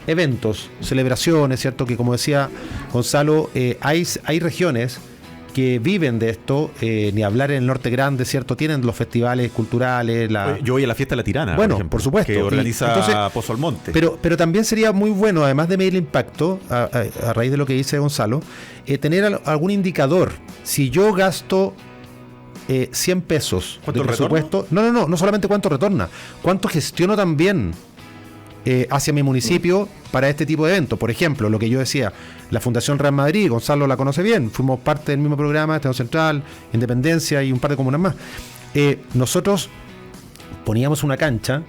eventos, celebraciones, ¿cierto? Que como decía Gonzalo, hay regiones que viven de esto, ni hablar en el Norte Grande, ¿cierto? Tienen los festivales culturales. Yo voy a la fiesta de la Tirana, bueno, por ejemplo, por supuesto, que organiza entonces, Pozo Almonte. Pero también sería muy bueno, además de medir el impacto, a raíz de lo que dice Gonzalo, tener algún indicador. Si yo gasto 100 pesos de presupuesto, no solamente cuánto retorna, cuánto gestiono también hacia mi municipio para este tipo de eventos. Por ejemplo, lo que yo decía, la Fundación Real Madrid, Gonzalo la conoce bien, fuimos parte del mismo programa, Estado Central, Independencia y un par de comunas más. Nosotros poníamos una cancha,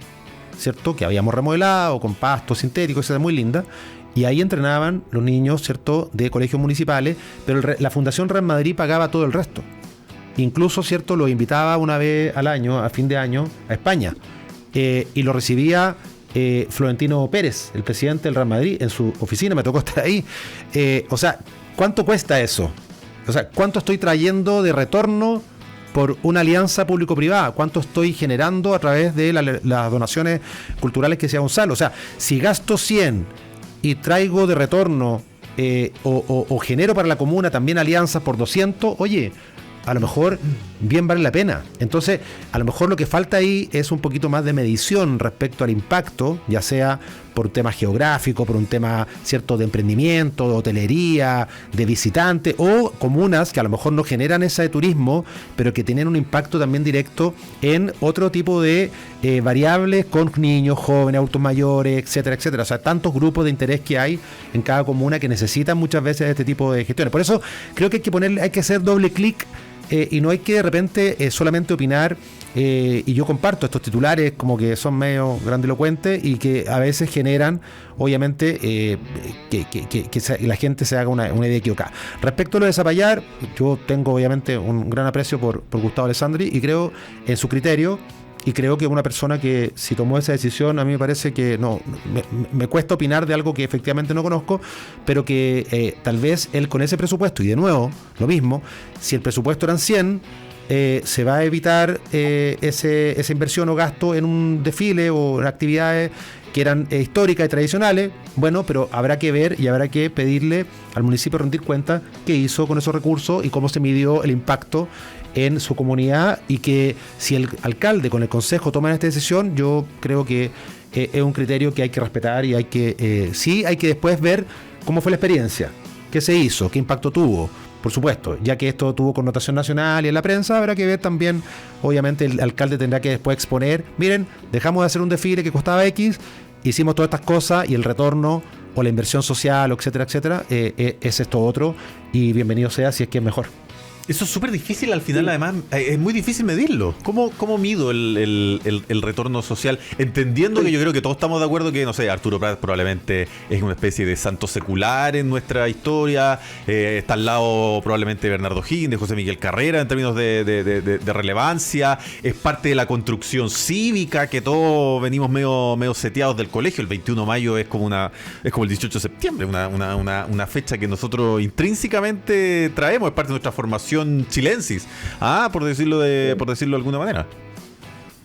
¿cierto?, que habíamos remodelado con pasto sintético, etcétera, muy linda, y ahí entrenaban los niños, ¿cierto?, de colegios municipales, pero la Fundación Real Madrid pagaba todo el resto. Incluso, ¿cierto?, lo invitaba una vez al año, a fin de año, a España, y lo recibía Florentino Pérez, el presidente del Real Madrid, en su oficina, me tocó estar ahí. O sea, ¿cuánto cuesta eso? O sea, ¿cuánto estoy trayendo de retorno por una alianza público-privada? ¿Cuánto estoy generando a través de las donaciones culturales que hacía Gonzalo? O sea, si gasto 100 y traigo de retorno o genero para la comuna también alianzas por 200, oye, a lo mejor bien vale la pena. Entonces, a lo mejor lo que falta ahí es un poquito más de medición respecto al impacto, ya sea por un tema geográfico, por un tema, ¿cierto?, de emprendimiento, de hotelería, de visitantes, o comunas que a lo mejor no generan ese de turismo, pero que tienen un impacto también directo en otro tipo de variables con niños, jóvenes, adultos mayores, etcétera, etcétera. O sea, tantos grupos de interés que hay en cada comuna que necesitan muchas veces este tipo de gestiones. Por eso creo que hay que hacer doble clic y no hay que de repente solamente opinar, y yo comparto estos titulares como que son medio grandilocuentes y que a veces generan, obviamente, que la gente se haga una idea equivocada. Respecto a lo de Zapallar, yo tengo obviamente un gran aprecio por Gustavo Alessandri y creo en su criterio. Y creo que una persona que si tomó esa decisión, a mí me parece que me cuesta opinar de algo que efectivamente no conozco, pero que tal vez él con ese presupuesto, y de nuevo, lo mismo, si el presupuesto eran 100, se va a evitar esa inversión o gasto en un desfile o en actividades que eran históricas y tradicionales. Bueno, pero habrá que ver y habrá que pedirle al municipio rendir cuenta qué hizo con esos recursos y cómo se midió el impacto en su comunidad, y que si el alcalde con el consejo toman esta decisión, yo creo que es un criterio que hay que respetar y hay que después ver cómo fue la experiencia, qué se hizo, qué impacto tuvo. Por supuesto, ya que esto tuvo connotación nacional y en la prensa, habrá que ver también, obviamente el alcalde tendrá que después exponer, miren, dejamos de hacer un desfile que costaba X, hicimos todas estas cosas y el retorno o la inversión social, etcétera, etcétera, es esto otro, y bienvenido sea si es que es mejor. Eso es súper difícil al final, además, es muy difícil medirlo. ¿Cómo mido el retorno social? Entendiendo que yo creo que todos estamos de acuerdo que, no sé, Arturo Prat probablemente es una especie de santo secular en nuestra historia, está al lado probablemente de Bernardo Higgins, de José Miguel Carrera en términos de relevancia, es parte de la construcción cívica que todos venimos medio seteados del colegio. El 21 de mayo es como el 18 de septiembre, una fecha que nosotros intrínsecamente traemos, es parte de nuestra formación chilensis, por decirlo de alguna manera.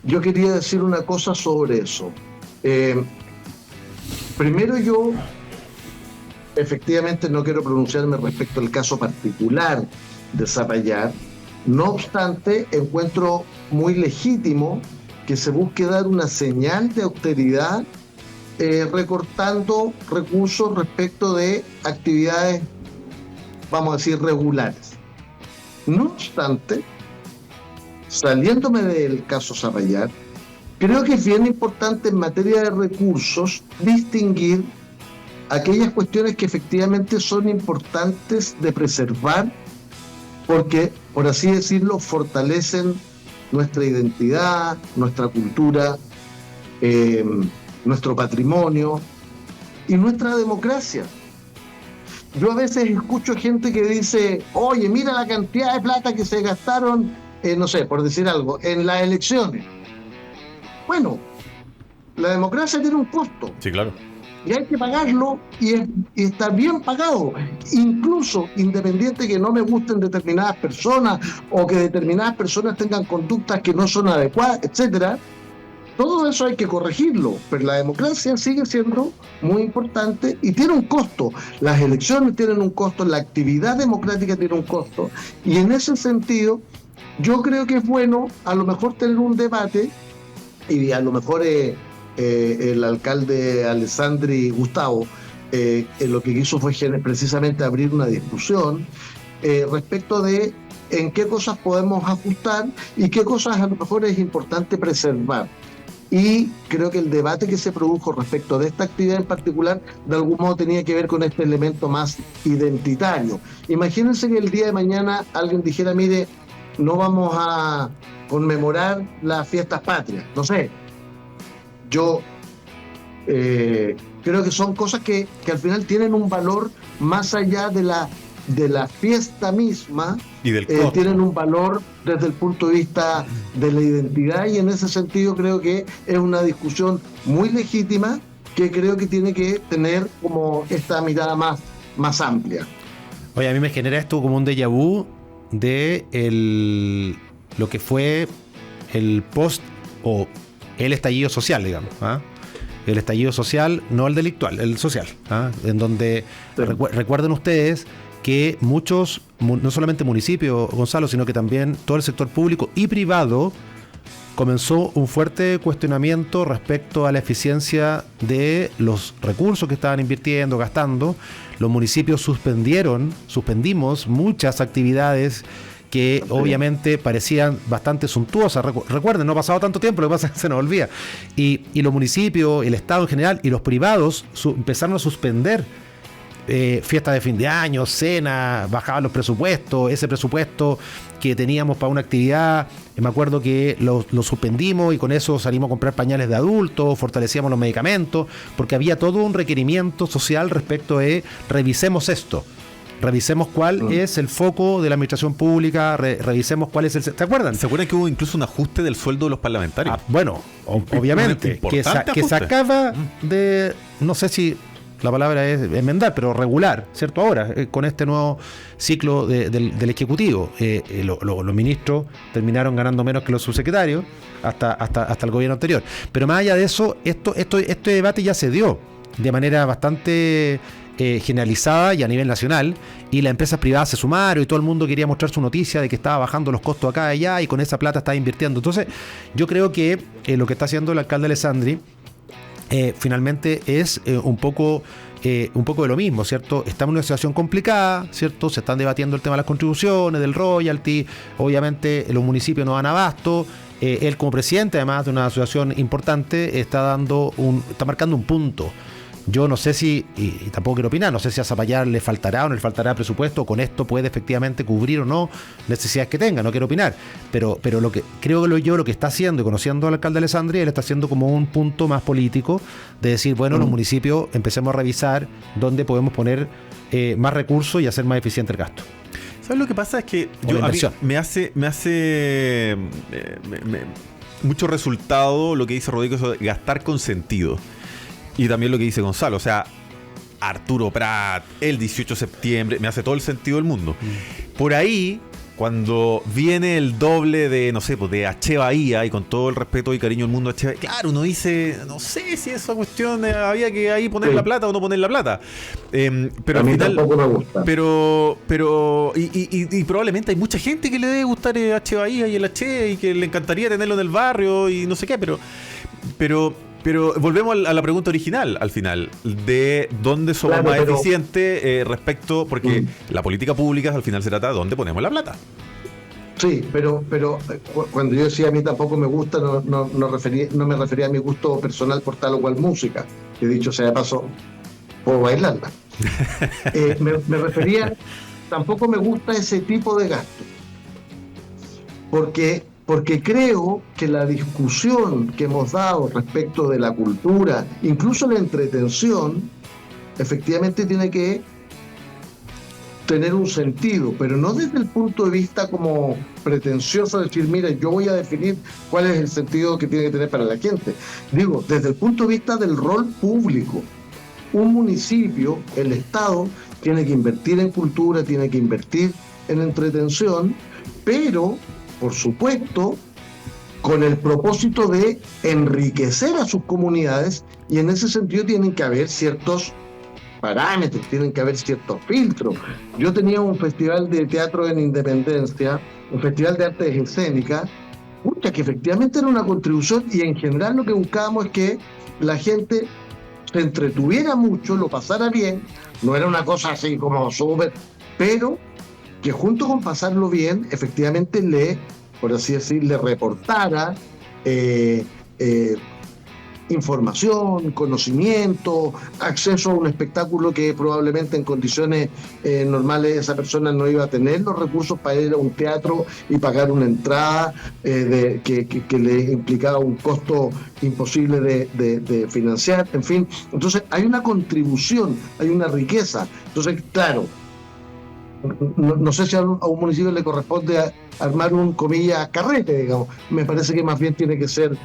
Yo quería decir una cosa sobre eso. Primero, yo efectivamente no quiero pronunciarme respecto al caso particular de Zapallar. No obstante, encuentro muy legítimo que se busque dar una señal de austeridad recortando recursos respecto de actividades, vamos a decir, regulares. No obstante, saliéndome del caso Zapallar, creo que es bien importante en materia de recursos distinguir aquellas cuestiones que efectivamente son importantes de preservar porque, por así decirlo, fortalecen nuestra identidad, nuestra cultura, nuestro patrimonio y nuestra democracia. Yo a veces escucho gente que dice, oye, mira la cantidad de plata que se gastaron, no sé, por decir algo, en las elecciones. Bueno, la democracia tiene un costo. Sí, claro. Y hay que pagarlo y está bien pagado. Incluso, independiente que no me gusten determinadas personas o que determinadas personas tengan conductas que no son adecuadas, etcétera, todo eso hay que corregirlo. Pero la democracia sigue siendo muy importante y tiene un costo. Las elecciones tienen un costo, la actividad democrática tiene un costo. Y en ese sentido, yo creo que es bueno a lo mejor tener un debate y a lo mejor el alcalde Alessandri Gustavo lo que quiso fue precisamente abrir una discusión respecto de en qué cosas podemos ajustar y qué cosas a lo mejor es importante preservar. Y creo que el debate que se produjo respecto de esta actividad en particular de algún modo tenía que ver con este elemento más identitario. Imagínense que el día de mañana alguien dijera, mire, no vamos a conmemorar las fiestas patrias, no sé. Yo creo que son cosas que al final tienen un valor más allá de la fiesta misma y del costo. Tienen un valor desde el punto de vista de la identidad y en ese sentido creo que es una discusión muy legítima que creo que tiene que tener como esta mirada más amplia. Oye, a mí me genera esto como un déjà vu de lo que fue el post o el estallido social, digamos, ¿ah? El estallido social, no el delictual, el social, ¿ah? En donde sí. Recuerden ustedes que muchos, no solamente municipios, Gonzalo, sino que también todo el sector público y privado comenzó un fuerte cuestionamiento respecto a la eficiencia de los recursos que estaban invirtiendo, gastando. Los municipios suspendimos muchas actividades que obviamente parecían bastante suntuosas. Recuerden, no ha pasado tanto tiempo, lo que pasa es que se nos olvida. Y los municipios, el Estado en general y los privados empezaron a suspender fiestas de fin de año, cenas, bajaban los presupuestos, ese presupuesto que teníamos para una actividad, me acuerdo que lo suspendimos y con eso salimos a comprar pañales de adultos, fortalecíamos los medicamentos, porque había todo un requerimiento social respecto de revisemos esto. Revisemos cuál es el foco de la administración pública, revisemos cuál es el... ¿Se acuerdan? ¿Se acuerdan que hubo incluso un ajuste del sueldo de los parlamentarios? Bueno, obviamente, que sacaba de... No sé si la palabra es enmendar, pero regular, ¿cierto? Ahora, con este nuevo ciclo del Ejecutivo, los ministros terminaron ganando menos que los subsecretarios hasta el gobierno anterior. Pero más allá de eso, este debate ya se dio de manera bastante... generalizada y a nivel nacional, y las empresas privadas se sumaron y todo el mundo quería mostrar su noticia de que estaba bajando los costos acá y allá y con esa plata estaba invirtiendo. Entonces yo creo que lo que está haciendo el alcalde Alessandri finalmente es un poco de lo mismo, ¿cierto? Estamos en una situación complicada, ¿cierto? Se están debatiendo el tema de las contribuciones, del royalty, obviamente los municipios no dan abasto. Él como presidente, además de una asociación importante, está marcando un punto. Yo no sé si, y tampoco quiero opinar, no sé si a Zapallar le faltará o no le faltará presupuesto, con esto puede efectivamente cubrir o no necesidades que tenga, no quiero opinar, pero lo que creo que lo que está haciendo, y conociendo al alcalde Alessandri, él está haciendo como un punto más político, de decir, bueno, los municipios empecemos a revisar dónde podemos poner más recursos y hacer más eficiente el gasto. ¿Sabes lo que pasa? Es que a mí me hace mucho resultado lo que dice Rodrigo, eso de gastar con sentido. Y también lo que dice Gonzalo, o sea, Arturo Prat, el 18 de septiembre, me hace todo el sentido del mundo. Por ahí, cuando viene el doble de, no sé, pues de H. Bahía, y con todo el respeto y cariño del mundo H. Bahía, claro, uno dice, no sé si esa cuestión había que ahí poner la plata o no poner la plata. Pero a al mí final, tampoco me gusta. pero y probablemente hay mucha gente que le debe gustar H. Bahía y el H, y que le encantaría tenerlo en el barrio y no sé qué, pero volvemos a la pregunta original, al final, de dónde somos más eficientes respecto, porque la política pública al final se trata de dónde ponemos la plata. Sí, pero cuando yo decía a mí tampoco me gusta, no me refería a mi gusto personal por tal o cual música, que dicho sea de paso, puedo bailarla. Me refería, tampoco me gusta ese tipo de gasto, porque creo que la discusión que hemos dado respecto de la cultura, incluso la entretención, efectivamente tiene que tener un sentido, pero no desde el punto de vista como pretencioso de decir, mira, yo voy a definir cuál es el sentido que tiene que tener para la gente. Digo, desde el punto de vista del rol público. Un municipio, el Estado, tiene que invertir en cultura, tiene que invertir en entretención, pero por supuesto, con el propósito de enriquecer a sus comunidades, y en ese sentido tienen que haber ciertos parámetros, tienen que haber ciertos filtros. Yo tenía un festival de teatro en Independencia, un festival de artes escénicas, que efectivamente era una contribución, y en general lo que buscábamos es que la gente se entretuviera mucho, lo pasara bien, no era una cosa así como súper, pero que junto con pasarlo bien, efectivamente por así decir, le reportara información, conocimiento, acceso a un espectáculo que probablemente en condiciones normales esa persona no iba a tener los recursos para ir a un teatro y pagar una entrada que le implicaba un costo imposible de financiar, en fin. Entonces hay una contribución, hay una riqueza. Entonces, claro, no sé si a un municipio le corresponde armar un, comillas, carrete, digamos. Me parece que más bien tiene que ser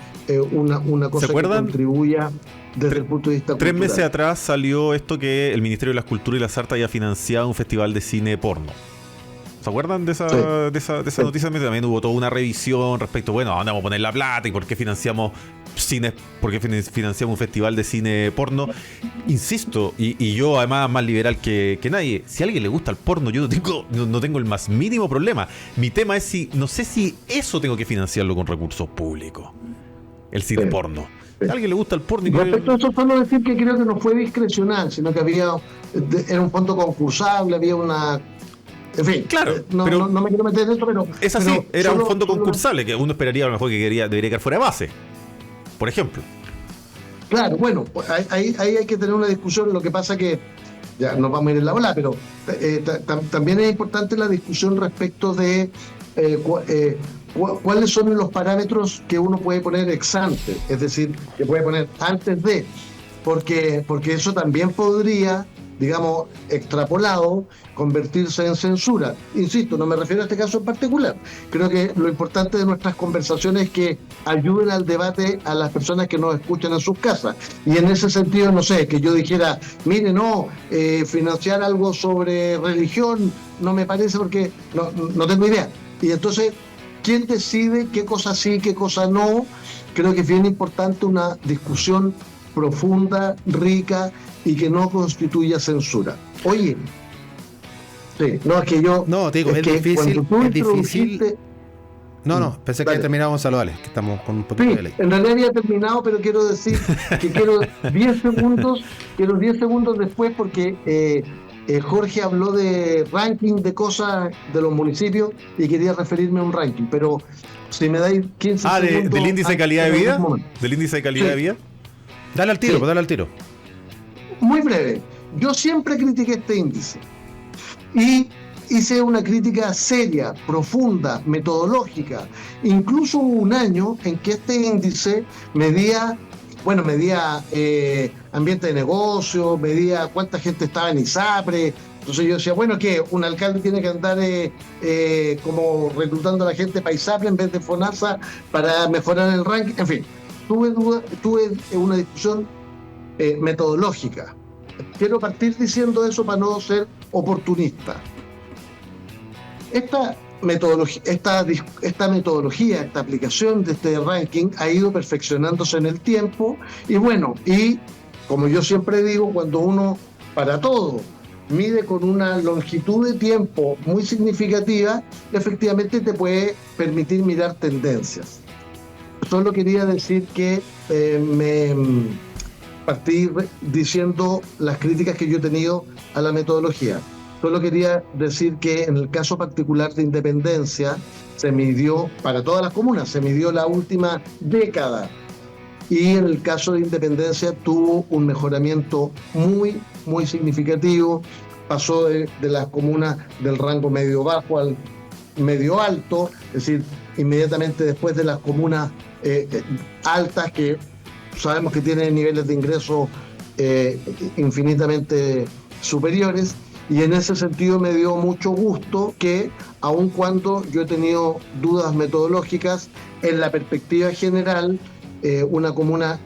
una cosa que contribuya desde el punto de vista cultural. 3 meses atrás salió esto que el Ministerio de las Culturas y las Artes había financiado un festival de cine porno. ¿Se acuerdan de esa, sí, noticia? También hubo toda una revisión respecto, bueno, ¿a dónde vamos a poner la plata y por qué financiamos cine, por qué financiamos un festival de cine porno? Insisto, y yo además más liberal que nadie, si a alguien le gusta el porno, yo no tengo el más mínimo problema. Mi tema es no sé si eso tengo que financiarlo con recursos públicos, el cine porno. Si a alguien le gusta el porno... Respecto a eso, solo decir que creo que no fue discrecional, sino que era un fondo concursable, había una... En fin, claro, no me quiero meter en eso, pero... Es así, era un fondo concursable que uno esperaría a lo mejor que debería quedar fuera de base, por ejemplo. Claro, bueno, ahí hay que tener una discusión. Lo que pasa que, ya nos vamos a ir en la bola, pero también es importante la discusión respecto de cuáles son los parámetros que uno puede poner ex ante, es decir, que puede poner antes de, porque eso también podría, digamos, extrapolado, convertirse en censura. Insisto, no me refiero a este caso en particular. Creo que lo importante de nuestras conversaciones es que ayuden al debate a las personas que nos escuchan en sus casas. Y en ese sentido, no sé, que yo dijera, mire, financiar algo sobre religión no me parece, porque no tengo idea. Y entonces, ¿quién decide qué cosa sí, qué cosa no? Creo que es bien importante una discusión profunda, rica, y que no constituya censura. Oye, sí, no, es que yo... No, te digo, es difícil... No, pensé que terminábamos a que estamos con un poquito de ley. En realidad había terminado, pero quiero decir que quiero 10 segundos después, porque Jorge habló de ranking de cosas de los municipios y quería referirme a un ranking, pero si me dais 15 segundos... ¿Del índice de calidad de vida? ¿Del índice de calidad de vida? Dale al tiro, dale al tiro. Muy breve. Yo siempre critiqué este índice y hice una crítica seria, profunda, metodológica. Incluso hubo un año en que este índice medía ambiente de negocio, medía cuánta gente estaba en ISAPRE. Entonces yo decía, bueno, ¿qué? Un alcalde tiene que andar como reclutando a la gente para ISAPRE en vez de FONASA para mejorar el ranking. En fin, tuve una discusión metodológica. Quiero partir diciendo eso para no ser oportunista. esta metodología, esta aplicación de este ranking ha ido perfeccionándose en el tiempo y bueno, y como yo siempre digo, cuando uno para todo mide con una longitud de tiempo muy significativa, efectivamente te puede permitir mirar tendencias. Solo quería decir que me partí diciendo las críticas que yo he tenido a la metodología. Solo quería decir que en el caso particular de Independencia se midió, para todas las comunas, se midió la última década. Y en el caso de Independencia tuvo un mejoramiento muy, muy significativo. Pasó de las comunas del rango medio-bajo al medio-alto, es decir, inmediatamente después de las comunas altas, que sabemos que tienen niveles de ingreso infinitamente superiores. Y en ese sentido me dio mucho gusto que, aun cuando yo he tenido dudas metodológicas, en la perspectiva general, una comuna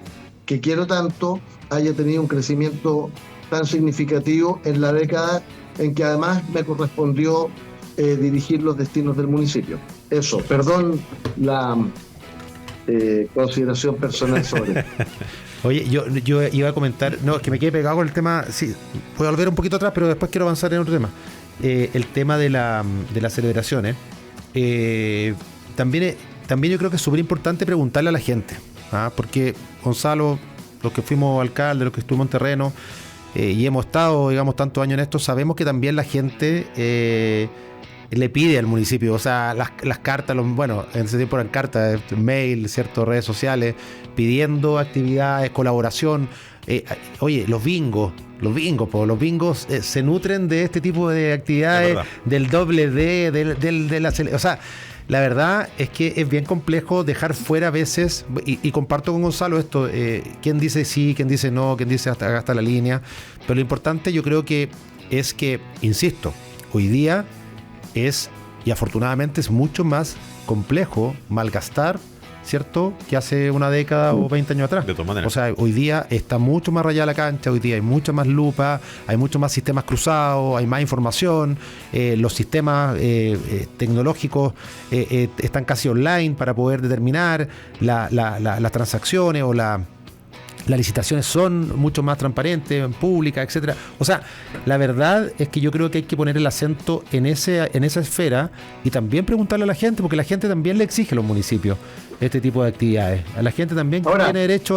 que quiero tanto haya tenido un crecimiento tan significativo en la década en que además me correspondió dirigir los destinos del municipio. Eso, perdón la consideración personal sobre. Oye, yo iba a comentar, no, es que me quedé pegado con el tema, sí, voy a volver un poquito atrás, pero después quiero avanzar en otro tema. El tema de las celebraciones. También yo creo que es súper importante preguntarle a la gente, porque Gonzalo, los que fuimos alcaldes, los que estuvimos en terreno, y hemos estado, digamos, tantos años en esto, sabemos que también la gente le pide al municipio, o sea, las cartas, bueno, en ese tiempo eran cartas, mail, ciertas redes sociales, pidiendo actividades, colaboración. Oye, los bingos se nutren de este tipo de actividades, del doble D, de la o sea, la verdad es que es bien complejo dejar fuera a veces, y comparto con Gonzalo esto, quién dice sí, quién dice no, quién dice hasta la línea, pero lo importante yo creo que es que, insisto, hoy día es, y afortunadamente es mucho más complejo malgastar, ¿cierto?, que hace una década o 20 años atrás. De todas maneras. O sea, hoy día está mucho más rayada la cancha, hoy día hay mucha más lupa, hay mucho más sistemas cruzados, hay más información, los sistemas tecnológicos están casi online para poder determinar las transacciones o las licitaciones son mucho más transparentes, públicas, etcétera. O sea, la verdad es que yo creo que hay que poner el acento en esa esfera y también preguntarle a la gente, porque la gente también le exige a los municipios este tipo de actividades. A la gente también tiene derecho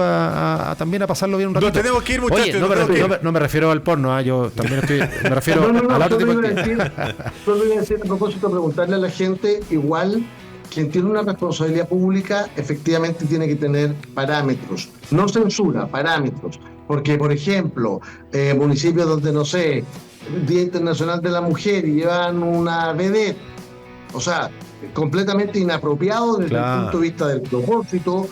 también a pasarlo bien un ratito. No tenemos que ir, muchachos. Oye, no me refiero al porno, yo también me refiero al otro tipo de actividades. Solo iba a decir a propósito, preguntarle a la gente, igual, quien tiene una responsabilidad pública efectivamente tiene que tener parámetros, no censura, parámetros, porque por ejemplo, municipios donde, no sé, Día Internacional de la Mujer y llevan una vedette, o sea, completamente inapropiado desde el punto de vista del propósito,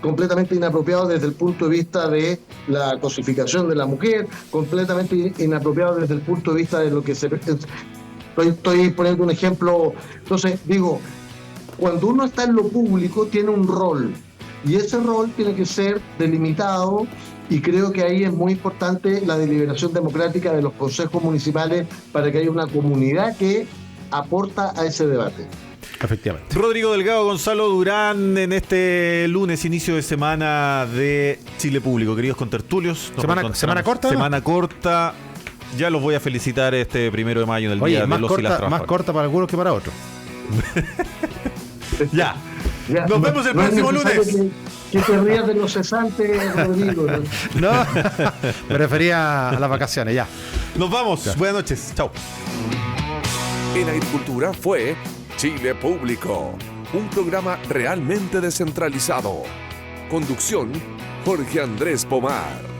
completamente inapropiado desde el punto de vista de la cosificación de la mujer, completamente inapropiado desde el punto de vista de lo que se... Estoy poniendo un ejemplo, entonces digo, cuando uno está en lo público tiene un rol y ese rol tiene que ser delimitado y creo que ahí es muy importante la deliberación democrática de los consejos municipales para que haya una comunidad que aporta a ese debate. Efectivamente. Rodrigo Delgado, Gonzalo Durán, en este lunes, inicio de semana de Chile Público. Queridos contertulios. ¿Semana corta? Semana corta. Ya los voy a felicitar este 1 de mayo en el Día de los y las Trabajadoras. Más corta para algunos que para otros. Ya. Nos vemos el próximo lunes. Que te rías de los cesantes, Rodrigo. No, me refería a las vacaciones, ya. Nos vamos. Ya. Buenas noches. Chao. En Agricultura fue Chile Público, un programa realmente descentralizado. Conducción, Jorge Andrés Pomar.